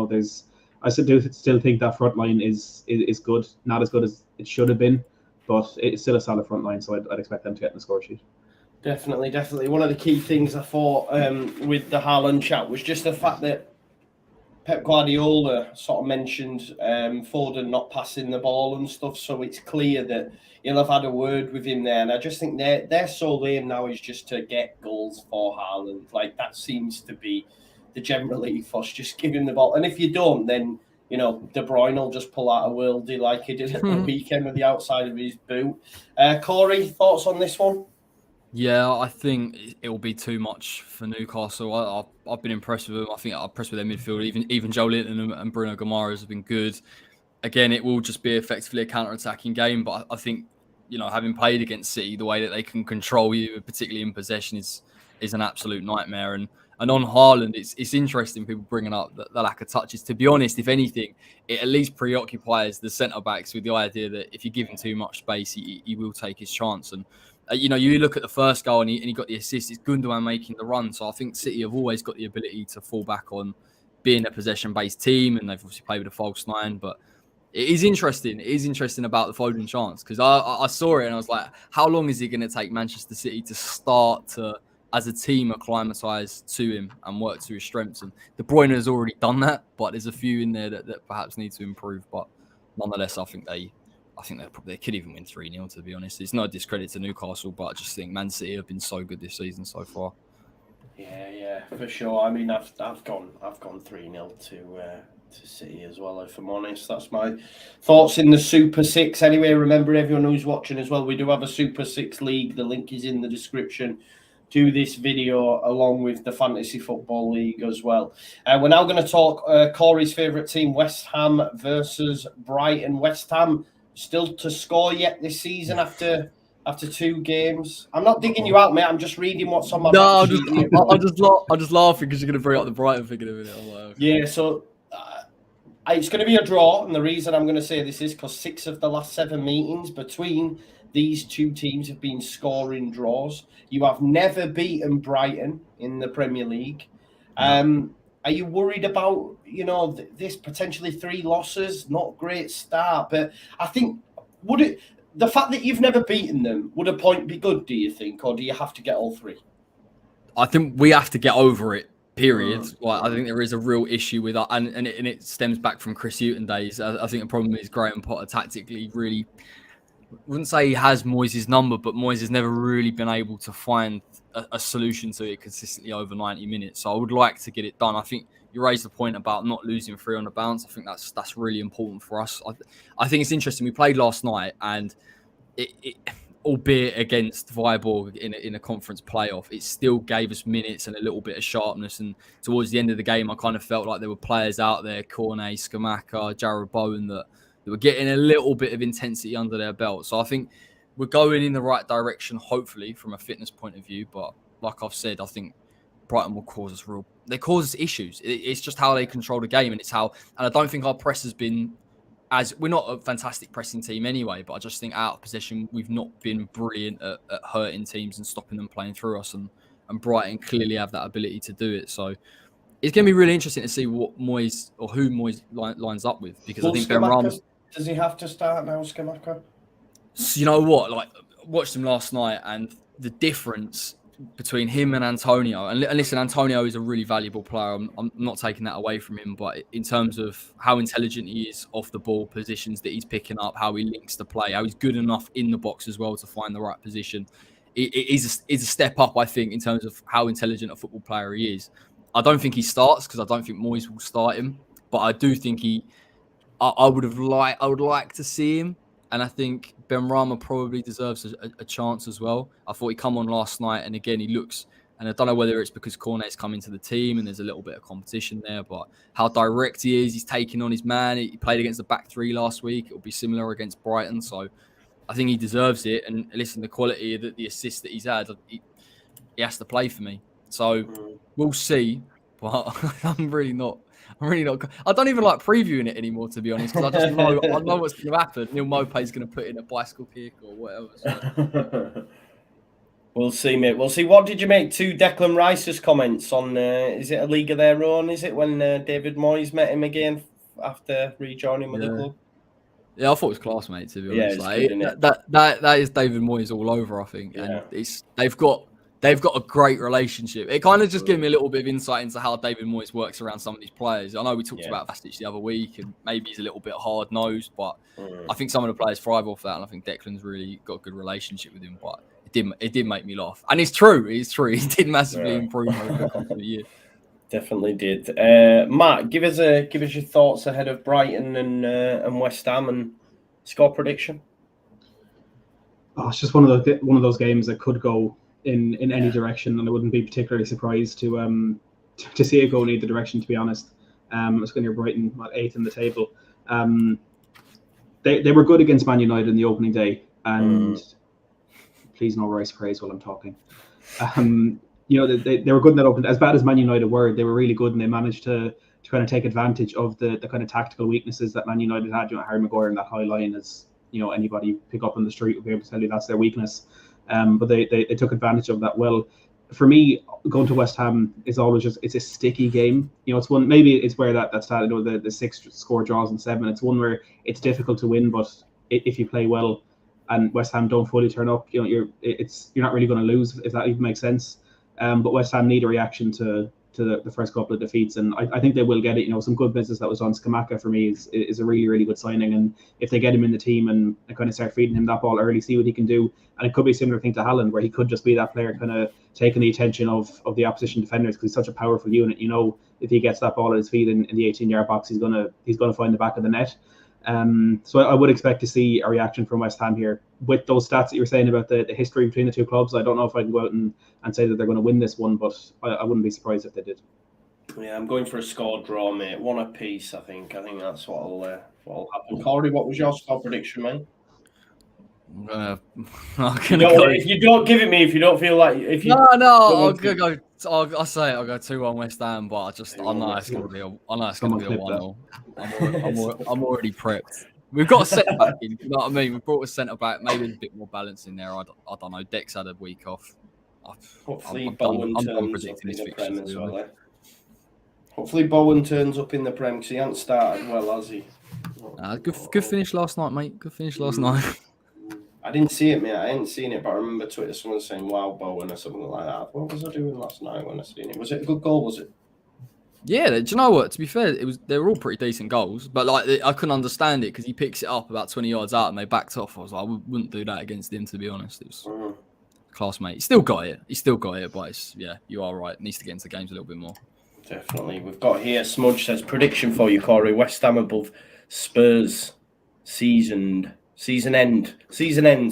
I still think that front line is good, not as good as it should have been, but it's still a solid front line. So I'd expect them to get on the score sheet. Definitely. One of the key things I thought with the Haaland chat was just the fact that Pep Guardiola sort of mentioned Foden not passing the ball and stuff, so it's clear that he'll have had a word with him there. And I just think their sole aim now is just to get goals for Haaland. Like, that seems to be the general ethos, just give him the ball. And if you don't, then, De Bruyne will just pull out a worldie like he did at the weekend with the outside of his boot. Corey, thoughts on this one? Yeah, I think it will be too much for Newcastle. I've been impressed with them. I think I'm impressed with their midfield. Even Joe Linton and Bruno Guimaraes have been good. Again, it will just be effectively a counter-attacking game. But I think, having played against City, the way that they can control you, particularly in possession, is an absolute nightmare. And on Haaland, it's interesting people bringing up the lack of touches. To be honest, if anything, it at least preoccupies the centre-backs with the idea that if you give him too much space, he will take his chance. And you look at the first goal and he got the assist. It's Gundogan making the run. So I think City have always got the ability to fall back on being a possession-based team, and they've obviously played with a false 9. But it is interesting. It is interesting about the Foden chance, because I saw it and I was like, how long is it going to take Manchester City to start to, as a team, acclimatise to him and work to his strengths? And De Bruyne has already done that, but there's a few in there that perhaps need to improve. But nonetheless, I think they could even win 3-0, to be honest. It's no discredit to Newcastle, but I just think Man City have been so good this season so far. Yeah, for sure. I mean, I've gone 3-0 to City as well, if I'm honest. That's my thoughts in the Super 6. Anyway, remember, everyone who's watching as well, we do have a Super 6 league. The link is in the description to this video, along with the Fantasy Football League as well. We're now going to talk Corey's favourite team, West Ham versus Brighton. West Ham still to score yet this season after 2 games. I'm not digging you out, mate. I'm just reading what's on my. No, I'm just laughing because you're going to bring up the Brighton thing in a minute. Like, okay. Yeah, so it's going to be a draw, and the reason I'm going to say this is because 6 of the last 7 meetings between these 2 teams have been scoring draws. You have never beaten Brighton in the Premier League. Are you worried about, this potentially 3 losses? Not a great start, but I think the fact that you've never beaten them, would a point be good, do you think, or do you have to get all 3? I think we have to get over it. Period. I think there is a real issue with that, and it stems back from Chris Hughton days. I think the problem is Graham Potter tactically really, I wouldn't say he has Moyes' number, but Moyes has never really been able to find a solution to it consistently over 90 minutes. So I would like to get it done. I think you raised the point about not losing 3 on the bounce. I think that's really important for us. I think it's interesting. We played last night, and it albeit against Viborg in a conference playoff, it still gave us minutes and a little bit of sharpness. And towards the end of the game, I kind of felt like there were players out there, Cornet, Skamaka, Jarrod Bowen, that were getting a little bit of intensity under their belt. So I think we're going in the right direction, hopefully, from a fitness point of view. But like I've said, I think Brighton will cause us issues. It's just how they control the game, and and I don't think our press has been, as we're not a fantastic pressing team anyway, but I just think out of position, we've not been brilliant at hurting teams and stopping them playing through us, and Brighton clearly have that ability to do it. So it's going to be really interesting to see what Moyes, or who Moyes lines up with, because I think Ben Rams. Does he have to start now, Skamaka? So you know what? Like, watched him last night, and the difference between him and Antonio, and listen, Antonio is a really valuable player. I'm not taking that away from him, but in terms of how intelligent he is off the ball, positions that he's picking up, how he links the play, how he's good enough in the box as well to find the right position, it is a step up, I think, in terms of how intelligent a football player he is. I don't think he starts because I don't think Moyes will start him, but I do think I would like to see him. And I think Benrahma probably deserves a chance as well. I thought he come on last night, and again, he looks, and I don't know whether it's because Cornet's come into the team and there's a little bit of competition there, but how direct he is, he's taking on his man. He played against the back three last week. It'll be similar against Brighton. So I think he deserves it. And listen, the quality of the assists that he's had, he has to play for me. So we'll see. But I'm really not. I don't even like previewing it anymore, to be honest, because I know what's going to happen. Neil Maupay's going to put in a bicycle kick or whatever. So. We'll see, mate. We'll see. What did you make to Declan Rice's comments on? Is it a league of their own? Is it when David Moyes met him again after rejoining with the club? Yeah, I thought it was class, mate. To be honest, good, that is David Moyes all over, I think, and they've got a great relationship. It kind of just gave me a little bit of insight into how David Moyes works around some of these players. I know we talked about Vastic the other week, and maybe he's a little bit hard-nosed, but I think some of the players thrive off that, and I think Declan's really got a good relationship with him. But it did make me laugh, and it's true. He did massively improve over the course of the year. Definitely did. Matt, give us your thoughts ahead of Brighton and West Ham and score prediction. Oh, it's just one of those games that could go in any direction, and I wouldn't be particularly surprised to see it go in either direction, to be honest. It's going near Brighton at 8th in the table. They were good against Man United in the opening day, and please no rice praise while I'm talking. They were good in that opening. As bad as Man United were, they were really good, and they managed to kind of take advantage of the kind of tactical weaknesses that Man United had. Harry Maguire in that high line, as anybody pick up on the street will be able to tell you that's their weakness. But they took advantage of that well. For me, going to West Ham is always it's a sticky game. It's one, maybe it's where that's the 6 score draws and 7. It's one where it's difficult to win, but if you play well and West Ham don't fully turn up, you're not really going to lose, if that even makes sense. But West Ham need a reaction to the first couple of defeats, and I think they will get it. Some good business that was on Scamacca for me is a really, really good signing, and if they get him in the team and kind of start feeding him that ball early, see what he can do, and it could be a similar thing to Haaland, where he could just be that player kind of taking the attention of the opposition defenders, because he's such a powerful unit. If he gets that ball at his feet in the 18-yard box, he's gonna find the back of the net. So I would expect to see a reaction from West Ham here. With those stats that you were saying about the history between the two clubs, I don't know if I can go out and say that they're going to win this one, but I wouldn't be surprised if they did. Yeah, I'm going for a score draw, mate. 1 apiece, I think. I think that's what'll happen. Corey, what was your score prediction, mate? If you don't give it me, if you don't feel like I'll go 2-1 West Ham, but I know it's going to be a 1-0. I'm already prepped. We've got a centre back in, you know what I mean? We've brought a centre back, maybe a bit more balance in there. I don't know. Dex had a week off. Hopefully I'm Bowen predicting his Prem fixtures as well. Eh? Hopefully Bowen turns up in the Prem, because he hasn't started well, has he? Good finish last night, mate. Good finish last night. I didn't see it, mate. I hadn't seen it, but I remember Twitter someone saying, "Wow, Bowen," or something like that. What was I doing last night when I seen it? Was it a good goal? Was it? Yeah, do you know what? To be fair, they were all pretty decent goals, but I couldn't understand it because he picks it up about 20 yards out and they backed off. I was like, I wouldn't do that against him, to be honest. It was class, mate. He still got it, but you are right. It needs to get into games a little bit more. Definitely. We've got here, Smudge says, prediction for you, Corey. West Ham above Spurs season end.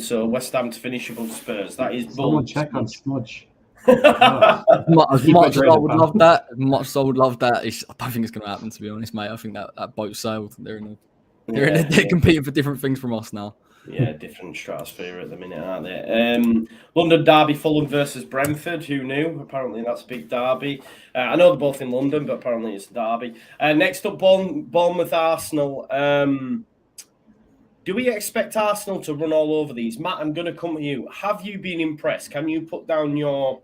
So West Ham to finish above Spurs. That is someone check on Smudge. As much as I would love that, I don't think it's going to happen, to be honest, mate. I think that boat sailed. They're competing for different things from us now. Yeah, different stratosphere at the minute, aren't they? London derby, Fulham versus Brentford. Who knew? Apparently that's a big derby. I know they're both in London, but apparently it's a derby. Next up, Bournemouth, Arsenal. Do we expect Arsenal to run all over these? Matt, I'm going to come to you. Have you been impressed? Can you put down your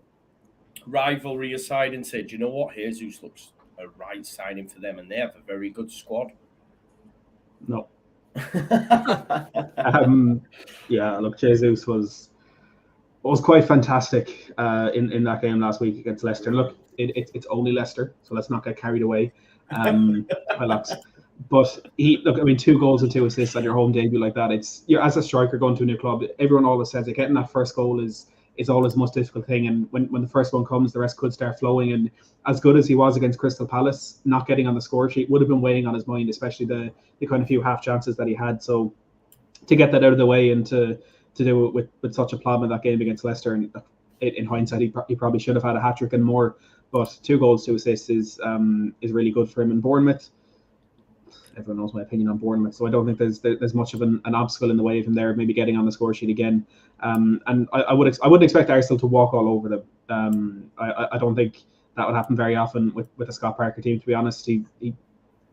rivalry aside and say, do you know what? Jesus looks a right signing for them, and they have a very good squad. No. Look, Jesus was was quite fantastic in that game last week against Leicester. Look, it's only Leicester, so let's not get carried away. But I mean, 2 goals and 2 assists on your home debut like that. You're as a striker going to a new club. Everyone always says that getting that first goal is always the most difficult thing. And when the first one comes, the rest could start flowing. And as good as he was against Crystal Palace, not getting on the score sheet would have been weighing on his mind, especially the kind of few half chances that he had. So to get that out of the way and to do it with such aplomb in that game against Leicester, and in hindsight, he probably should have had a hat-trick and more. But 2 goals, 2 assists is really good for him. And Bournemouth, everyone knows my opinion on Bournemouth, so I don't think there's much of an obstacle in the way of him there, maybe getting on the score sheet again. And I wouldn't expect Arsenal to walk all over them. I don't think that would happen very often with the Scott Parker team. To be honest, he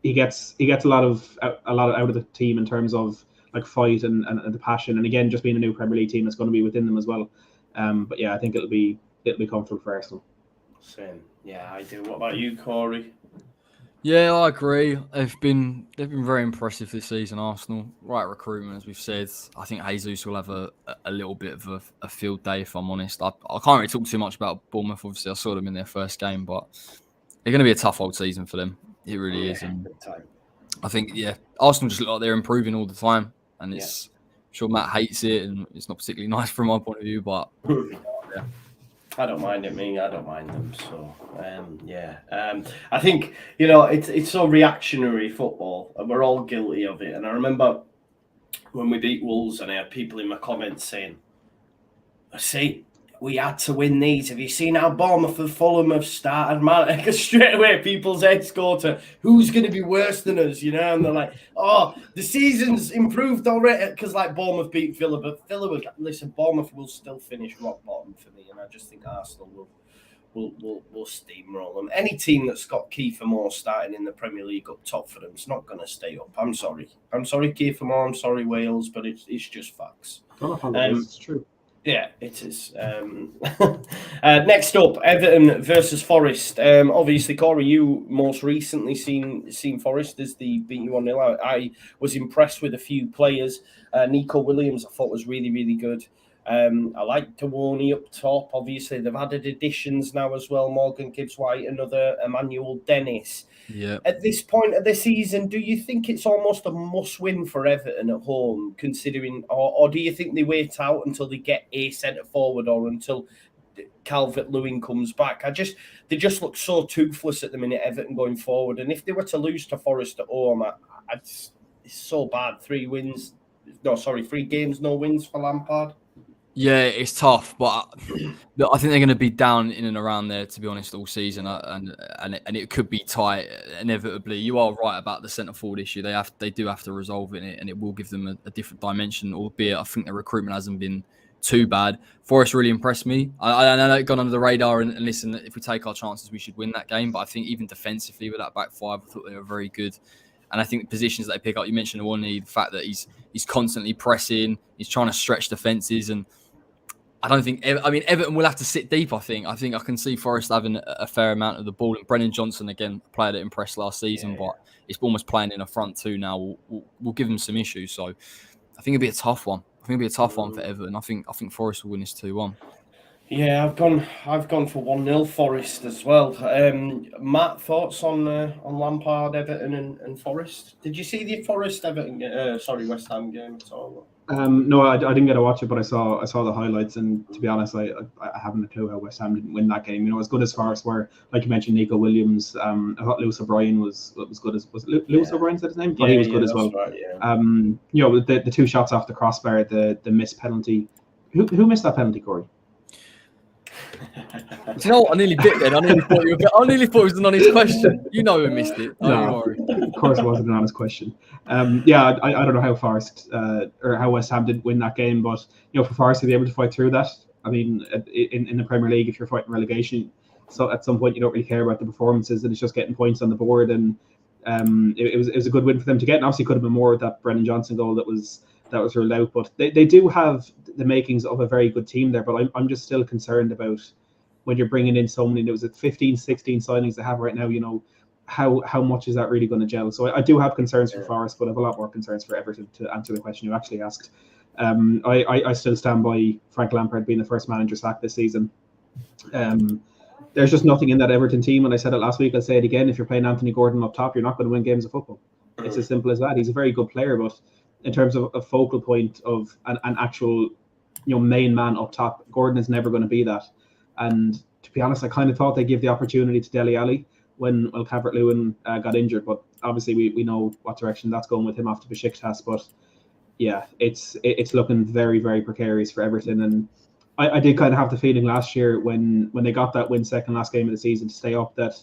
gets a lot out of the team in terms of like fight and the passion. And again, just being a new Premier League team, it's going to be within them as well. But yeah, I think it'll be comfortable for Arsenal. Same. Yeah, I do. What about you, Corey? Yeah, I agree. They've been very impressive this season, Arsenal. Right recruitment, as we've said. I think Jesus will have a little bit of a field day, if I'm honest. I can't really talk too much about Bournemouth. Obviously, I saw them in their first game, but they're going to be a tough old season for them. It really is. And I think, Arsenal just look like they're improving all the time. And I'm sure Matt hates it, and it's not particularly nice from my point of view, but yeah. I don't mind it, I don't mind them. So, I think, it's so reactionary football, and we're all guilty of it. And I remember when we beat Wolves, and I had people in my comments saying, "See, we had to win these. Have you seen how Bournemouth and Fulham have started?" Man, straight away, people's heads go to who's going to be worse than us, And they're like, "Oh, the season's improved already," because like Bournemouth beat Villa, but Bournemouth will still finish rock bottom for me, and I just think Arsenal will steamroll them. Any team that's got Kiefer Moore starting in the Premier League up top for them is not going to stay up. I'm sorry, Kiefer Moore. I'm sorry, Wales, but it's just facts. It's true. Yeah, it is. Next up, Everton versus Forest. Obviously, Corey, you most recently seen Forest as they beat you 1-0. I was impressed with a few players. Nico Williams, I thought, was really, really good. I like Tawani up top. Obviously, they've added additions now as well. Morgan Gibbs-White, another Emmanuel Dennis. Yeah. At this point of the season, do you think it's almost a must-win for Everton at home, considering, or do you think they wait out until they get a centre-forward or until Calvert-Lewin comes back? They just look so toothless at the minute, Everton, going forward. And if they were to lose to Forest at home, it's so bad. 3 games, no wins for Lampard. Yeah, it's tough, but I think they're going to be down in and around there, to be honest, all season, and it could be tight inevitably. You are right about the centre forward issue. They do have to resolve it, and it will give them a different dimension. Albeit, I think the recruitment hasn't been too bad. Forest really impressed me. I know it got under the radar, and listen, if we take our chances, we should win that game. But I think even defensively with that back 5, I thought they were very good. And I think the positions that they pick up, you mentioned the fact that he's constantly pressing, he's trying to stretch defences, and I don't think. Everton will have to sit deep. I think I can see Forest having a fair amount of the ball. And Brennan Johnson, again, a player that impressed last season, but it's almost playing in a front 2 now. Will give them some issues. So I think it'll be a tough one. I think it'll be a tough one for Everton. I think Forest will win this 2-1. Yeah, I've gone for 1-0 Forest as well. Matt, thoughts on Lampard, Everton, and Forest? Did you see the Forest West Ham game at all? No, I didn't get to watch it, but I saw the highlights, and to be honest, I haven't a clue how West Ham didn't win that game. As good as Forest were, like you mentioned, Nico Williams. I thought Lewis O'Brien was good as Lewis O'Brien, said his name. He was good as well. Right, yeah. The 2 shots off the crossbar, the missed penalty. Who missed that penalty, Corey? Do you know what? I nearly bit then. I nearly thought it was an honest question. You know who missed it. No, of course it wasn't an honest question. I don't know how Forest or how West Ham did win that game, but for Forest to be able to fight through that, I mean, in the Premier League, if you're fighting relegation, so at some point you don't really care about the performances, and it's just getting points on the board, and it was a good win for them to get. And obviously, could have been more with that Brennan Johnson goal that was ruled out, but they do have the makings of a very good team there. But I'm just still concerned about when you're bringing in so many. There was 15, 16 signings they have right now. How much is that really going to gel? So I do have concerns for Forest, but I have a lot more concerns for Everton, to answer the question you actually asked. I still stand by Frank Lampard being the first manager sacked this season. There's just nothing in that Everton team, and I said it last week, I'll say it again, if you're playing Anthony Gordon up top, you're not going to win games of football. It's as simple as that. He's a very good player, but in terms of a focal point of an actual main man up top, Gordon is never going to be that. And to be honest, I kind of thought they'd give the opportunity to Dele Alli when Calvert-Lewin got injured, but obviously we know what direction that's going with him after Besiktas. But yeah, it's looking very, very precarious for Everton. And I did kind of have the feeling last year when they got that win second last game of the season to stay up, that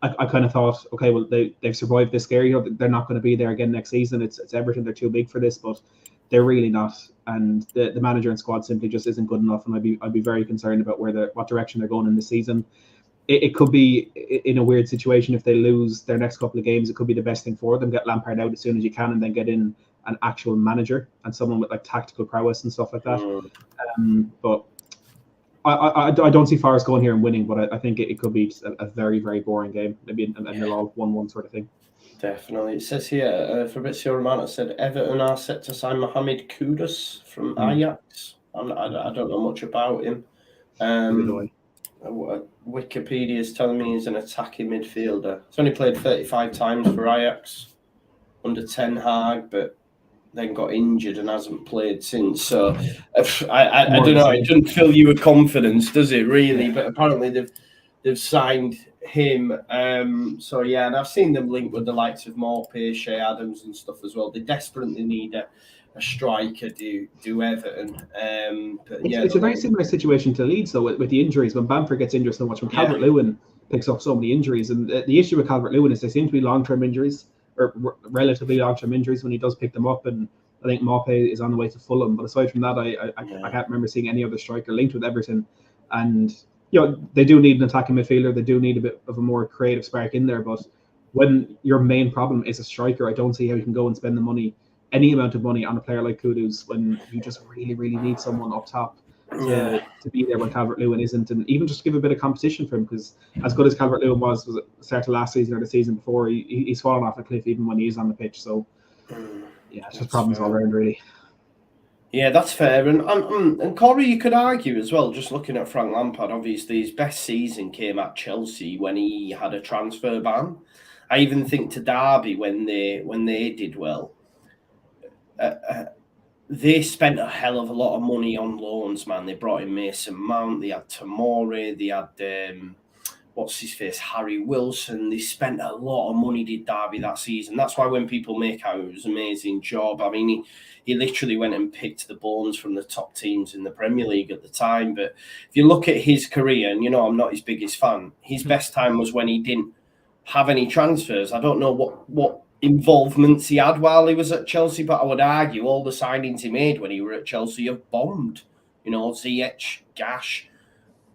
I kind of thought, okay, well, they've survived this scare. They're not going to be there again next season. It's Everton. They're too big for this, but they're really not. And the manager and squad simply just isn't good enough. And I'd be very concerned about what direction they're going in this season. It could be in a weird situation if they lose their next couple of games. It could be the best thing for them. Get Lampard out as soon as you can, and then get in an actual manager and someone with like tactical prowess and stuff like that. But I don't see Forest going here and winning, but I think it could be a very, very boring game. Maybe an 0-1 sort of thing. Definitely. It says here, Fabrizio Romano said, Everton are set to sign Mohamed Kudus from Ajax. I don't know much about him. Wikipedia is telling me he's an attacking midfielder. He's only played 35 times for Ajax under Ten Hag, but then got injured and hasn't played since. So I don't know. It doesn't fill you with confidence, does it? Really? But apparently they've signed him. So yeah, and I've seen them linked with the likes of Maupay, Shea Adams, and stuff as well. They desperately need a striker. Do Everton? But yeah, it's a very similar situation to Leeds though with the injuries. When Bamford gets injured so much, when Calvert-Lewin picks up so many injuries, and the issue with Calvert-Lewin is they seem to be long-term injuries, or relatively long-term injuries when he does pick them up. And I think Maupay is on the way to Fulham. But aside from that, I can't remember seeing any other striker linked with Everton. And they do need an attacking midfielder. They do need a bit of a more creative spark in there. But when your main problem is a striker, I don't see how you can go and spend any amount of money on a player like Kudus when you just really, really need someone up top to be there when Calvert-Lewin isn't, and even just give a bit of competition for him, because as good as Calvert-Lewin was at the start of last season or the season before, he's fallen off a cliff even when he is on the pitch. So yeah, it's just problems all around really. Yeah, that's fair. And Corey, you could argue as well, just looking at Frank Lampard, obviously his best season came at Chelsea when he had a transfer ban. I even think to Derby when they did well, they spent a hell of a lot of money on loans, man. They brought in Mason Mount, they had Tomori, they had Harry Wilson. They spent a lot of money, did Derby, that season. That's why when people make out it was an amazing job. I mean, he literally went and picked the bones from the top teams in the Premier League at the time. But if you look at his career, and I'm not his biggest fan, his best time was when he didn't have any transfers. I don't know what involvements he had while he was at Chelsea, but I would argue all the signings he made when he were at Chelsea have bombed. Ziyech, Gash,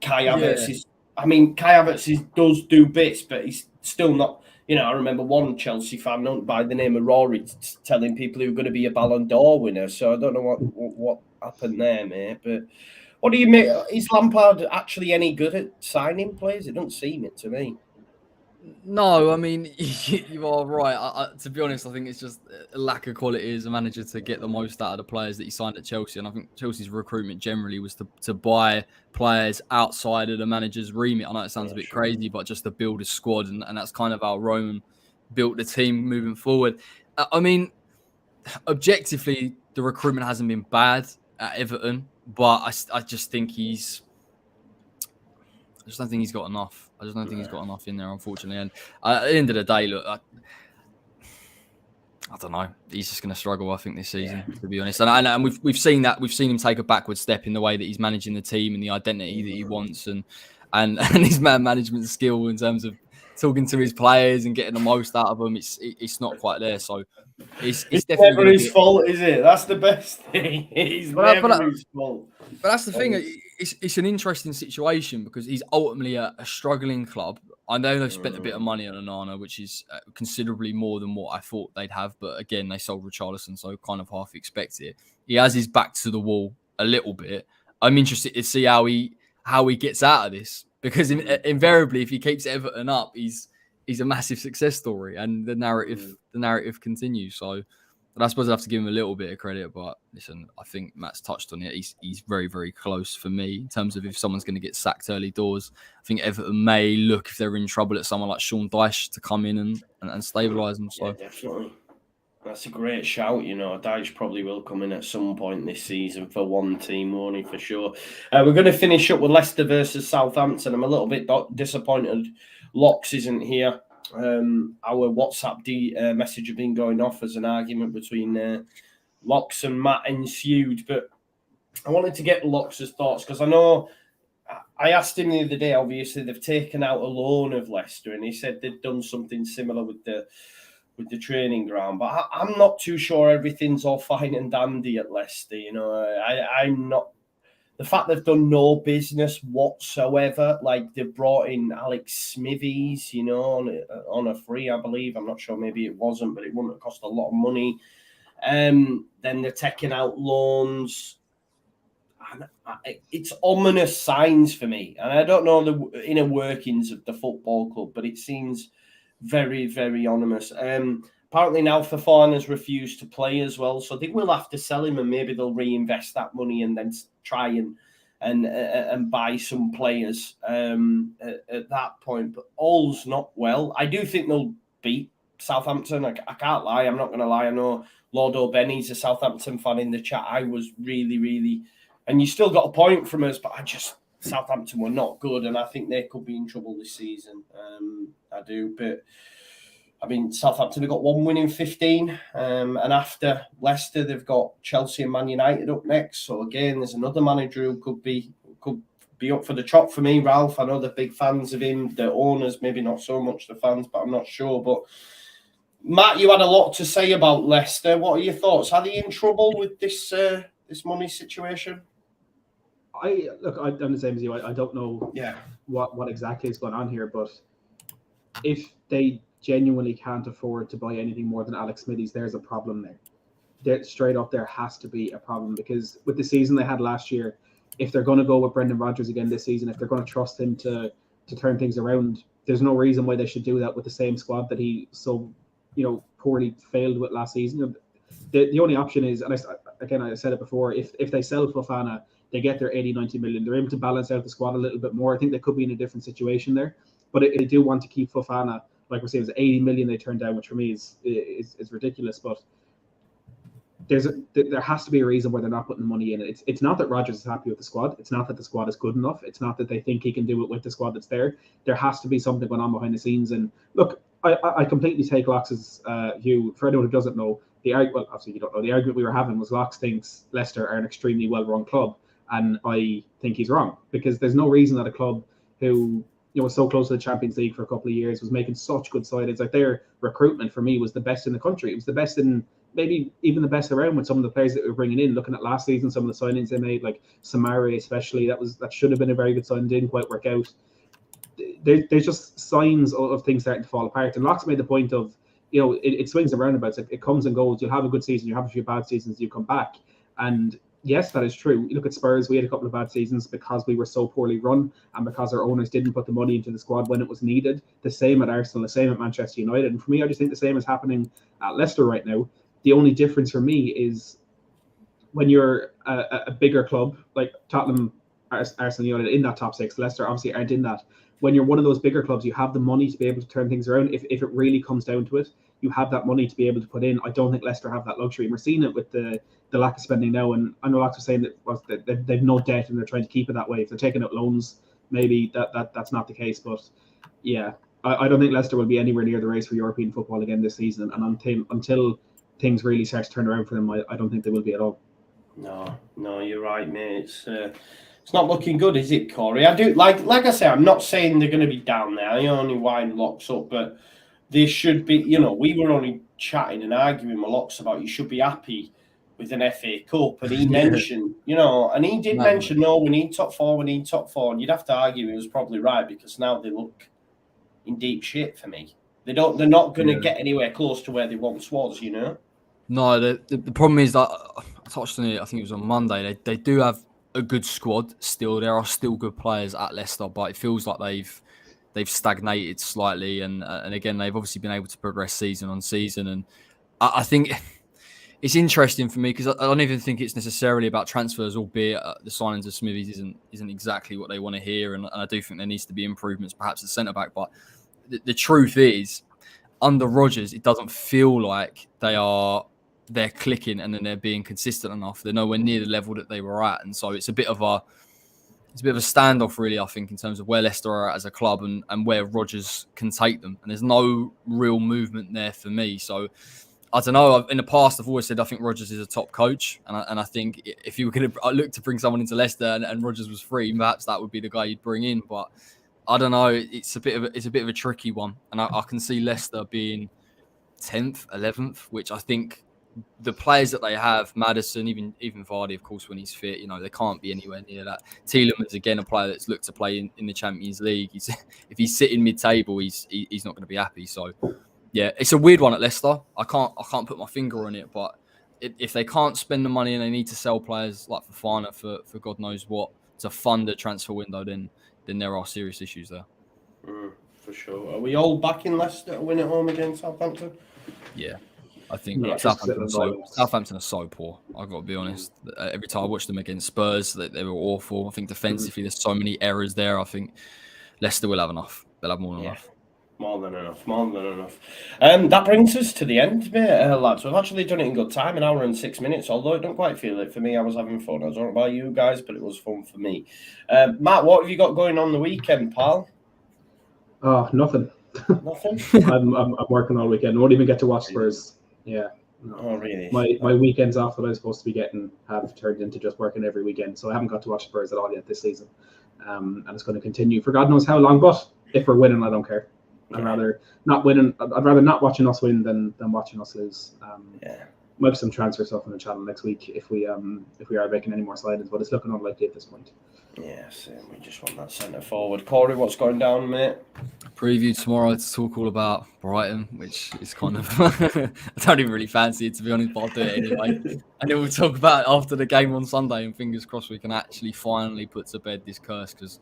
Kai Havertz. Kai Havertz does do bits, but he's still not. I remember one Chelsea fan by the name of Rory telling people he was going to be a Ballon d'Or winner. So I don't know what happened there, mate. But what do you make? Is Lampard actually any good at signing players? It doesn't seem it to me. No, I mean, you are right. To be honest, I think it's just a lack of quality as a manager to get the most out of the players that he signed at Chelsea. And I think Chelsea's recruitment generally was to buy players outside of the manager's remit. I know it sounds a bit crazy, but just to build a squad. And that's kind of how Roman built the team moving forward. I mean, objectively, the recruitment hasn't been bad at Everton, but I just think I just don't think he's got enough. I just don't think he's got enough in there, unfortunately. And at the end of the day, look, I don't know. He's just going to struggle, I think, this season, to be honest. And we've seen that. We've seen him take a backward step in the way that he's managing the team and the identity that he wants, and his man management skill in terms of talking to his players and getting the most out of them. It's not quite there. So it's definitely never his fault, is it? That's the best thing. It's never his fault. But that's the thing. It's an interesting situation because he's ultimately a struggling club. I know they've spent a bit of money on Onana, which is considerably more than what I thought they'd have. But again, they sold Richarlison, so kind of half expect it. He has his back to the wall a little bit. I'm interested to see how he gets out of this, because invariably, if he keeps Everton up, he's a massive success story, and the narrative continues. So And I suppose I have to give him a little bit of credit, but listen, I think Matt's touched on it. He's very, very close for me in terms of if someone's going to get sacked early doors. I think Everton may look, if they're in trouble, at someone like Sean Dyche to come in and stabilise them. So. Yeah, definitely. That's a great shout, Dyche probably will come in at some point this season for one team, won't he, for sure. We're going to finish up with Leicester versus Southampton. I'm a little bit disappointed Locks isn't here. Our WhatsApp message had been going off as an argument between Locks and Matt ensued, but I wanted to get Locks' thoughts because I know I asked him the other day. Obviously, they've taken out a loan of Leicester, and he said they'd done something similar with the training ground. But I'm not too sure everything's all fine and dandy at Leicester. I'm not. The fact they've done no business whatsoever, like they've brought in Alex Smithies, on a free, I believe. I'm not sure, maybe it wasn't, but it wouldn't have cost a lot of money. Then they're taking out loans. It's ominous signs for me. And I don't know the inner workings of the football club, but it seems very, very ominous. Apparently now Fofana's refused to play as well, so I think we'll have to sell him and maybe they'll reinvest that money and then try and buy some players at that point. But all's not well. I do think they'll beat Southampton. I can't lie. I'm not going to lie. I know Lord O'Benny's a Southampton fan in the chat. I was really, really... And you still got a point from us, but Southampton were not good, and I think they could be in trouble this season. I do, but... I mean, Southampton have got 1 win in 15, and after Leicester, they've got Chelsea and Man United up next. So again, there's another manager who could be up for the chop for me, Ralph. I know they're big fans of him. The owners, maybe not so much the fans, but I'm not sure. But Matt, you had a lot to say about Leicester. What are your thoughts? Are they in trouble with this money situation? I'm the same as you. I don't know what exactly is going on here, but if they genuinely can't afford to buy anything more than Alex Smithies, there's a problem there. Straight up, there has to be a problem, because with the season they had last year, if they're going to go with Brendan Rodgers again this season, if they're going to trust him to turn things around, there's no reason why they should do that with the same squad that he so poorly failed with last season. The only option is, and I said it before, if they sell Fofana, they get their 80-90 million. They're able to balance out the squad a little bit more. I think they could be in a different situation there, but if they do want to keep Fofana, like we're saying, it's 80 million they turned down, which for me is ridiculous. But there has to be a reason why they're not putting the money in it. It's not that Rodgers is happy with the squad. It's not that the squad is good enough. It's not that they think he can do it with the squad that's there. There has to be something going on behind the scenes. And look, I completely take Lox's view. For anyone who doesn't know, obviously you don't know, the argument we were having was Lox thinks Leicester are an extremely well-run club, and I think he's wrong, because there's no reason that a club who was so close to the Champions League for a couple of years, was making such good signings. Like, their recruitment for me was the best in the country. It was the best in, maybe even the best around, with some of the players that we were bringing in. Looking at last season, some of the signings they made, like Samari especially, that should have been a very good sign, didn't quite work out. There's just signs of things starting to fall apart. And Locke's made the point of, it swings and roundabouts. It comes and goes. You'll have a good season, you have a few bad seasons, you come back. And yes, that is true. You look at Spurs, we had a couple of bad seasons because we were so poorly run and because our owners didn't put the money into the squad when it was needed. The same at Arsenal, the same at Manchester United. And for me, I just think the same is happening at Leicester right now. The only difference for me is when you're a bigger club, like Tottenham, Arsenal, United in that top six, Leicester obviously aren't in that. When you're one of those bigger clubs, you have the money to be able to turn things around. If it really comes down to it, you have that money to be able to put in. I don't think Leicester have that luxury. And we're seeing it with the lack of spending now. And I know lots of saying that they've no debt and they're trying to keep it that way. If they're taking out loans, maybe that's not the case. But yeah, I don't think Leicester will be anywhere near the race for European football again this season. And until things really start to turn around for them, I don't think they will be at all. No, you're right, mate. It's not looking good, is it, Corey? I do like I say, I'm not saying they're going to be down there. I only wind Locks up, but they should be. We were only chatting and arguing with Locks about you should be happy with an FA Cup, and he mentioned, and he did mention, no, we need top four, and you'd have to argue he was probably right, because now they look in deep shit for me. They're not going to get anywhere close to where they once was, No, the problem is that I touched on it. I think it was on Monday. They do have a good squad still. There are still good players at Leicester, but it feels like they've stagnated slightly, and again they've obviously been able to progress season on season, and I think it's interesting for me because I don't even think it's necessarily about transfers, albeit the signings of Smithies isn't exactly what they want to hear, and I do think there needs to be improvements, perhaps at centre back. But the truth is, under Rodgers, it doesn't feel like they're clicking and then they're being consistent enough. They're nowhere near the level that they were at, and so it's a bit of a standoff, really, I think, in terms of where Leicester are at as a club and where Rodgers can take them. And there's no real movement there for me. So I don't know. In the past, I've always said I think Rodgers is a top coach, and I think if you were going to look to bring someone into Leicester and Rodgers was free, perhaps that would be the guy you'd bring in. But I don't know. It's a bit of a tricky one, and I can see Leicester being 10th, 11th, which I think the players that they have, Maddison, even Vardy, of course, when he's fit, they can't be anywhere near that. Tielemans, again, a player that's looked to play in the Champions League. If he's sitting mid-table, he's not going to be happy. So, yeah, it's a weird one at Leicester. I can't put my finger on it, but if they can't spend the money and they need to sell players like Fofana for God knows what to fund a transfer window, then there are serious issues there. For sure. Are we all back in Leicester to win at home against Southampton? Yeah. I think Southampton are so poor. I've got to be honest. Every time I watch them against Spurs, they were awful. I think defensively, there's so many errors there. I think Leicester will have enough. They'll have more than enough. More than enough. That brings us to the end, lads. We've actually done it in good time, 1 hour and 6 minutes, although I don't quite feel it. For me, I was having fun. I don't know about you guys, but it was fun for me. Matt, what have you got going on the weekend, pal? Oh, nothing. Nothing? I'm working all weekend. I won't even get to watch Spurs. Yeah. No. Oh, really? My weekends off that I'm supposed to be getting have turned into just working every weekend. So I haven't got to watch Spurs at all yet this season. And it's going to continue for God knows how long. But if we're winning, I don't care. I'd rather not winning. I'd rather not watching us win than watching us lose. Might be some transfer stuff on the channel next week if we are making any more signings, but it's looking unlikely at this point. Yeah, same. We just want that centre forward. Corey, what's going down, mate? Preview tomorrow to talk all about Brighton, which is kind of I don't even really fancy it, to be honest, but I'll do it anyway. And then we'll talk about it after the game on Sunday, and fingers crossed we can actually finally put to bed this curse, because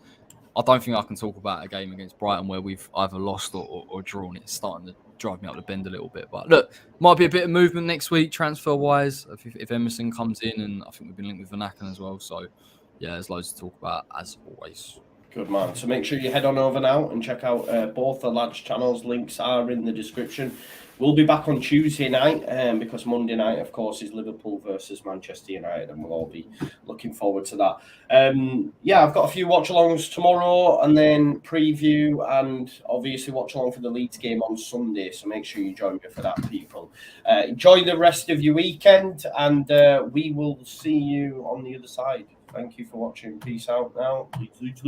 I don't think I can talk about a game against Brighton where we've either lost or drawn. It's starting to drive me up the bend a little bit. But look, might be a bit of movement next week transfer-wise if Emerson comes in, and I think we've been linked with Van Aken as well. So, yeah, there's loads to talk about as always. Good man. So make sure you head on over now and check out both the lads' channels. Links are in the description. We'll be back on Tuesday night because Monday night, of course, is Liverpool versus Manchester United, and we'll all be looking forward to that. I've got a few watch-alongs tomorrow, and then preview, and obviously watch-along for the Leeds game on Sunday, so make sure you join me for that, people. Enjoy the rest of your weekend, and we will see you on the other side. Thank you for watching. Peace out now. Leeds.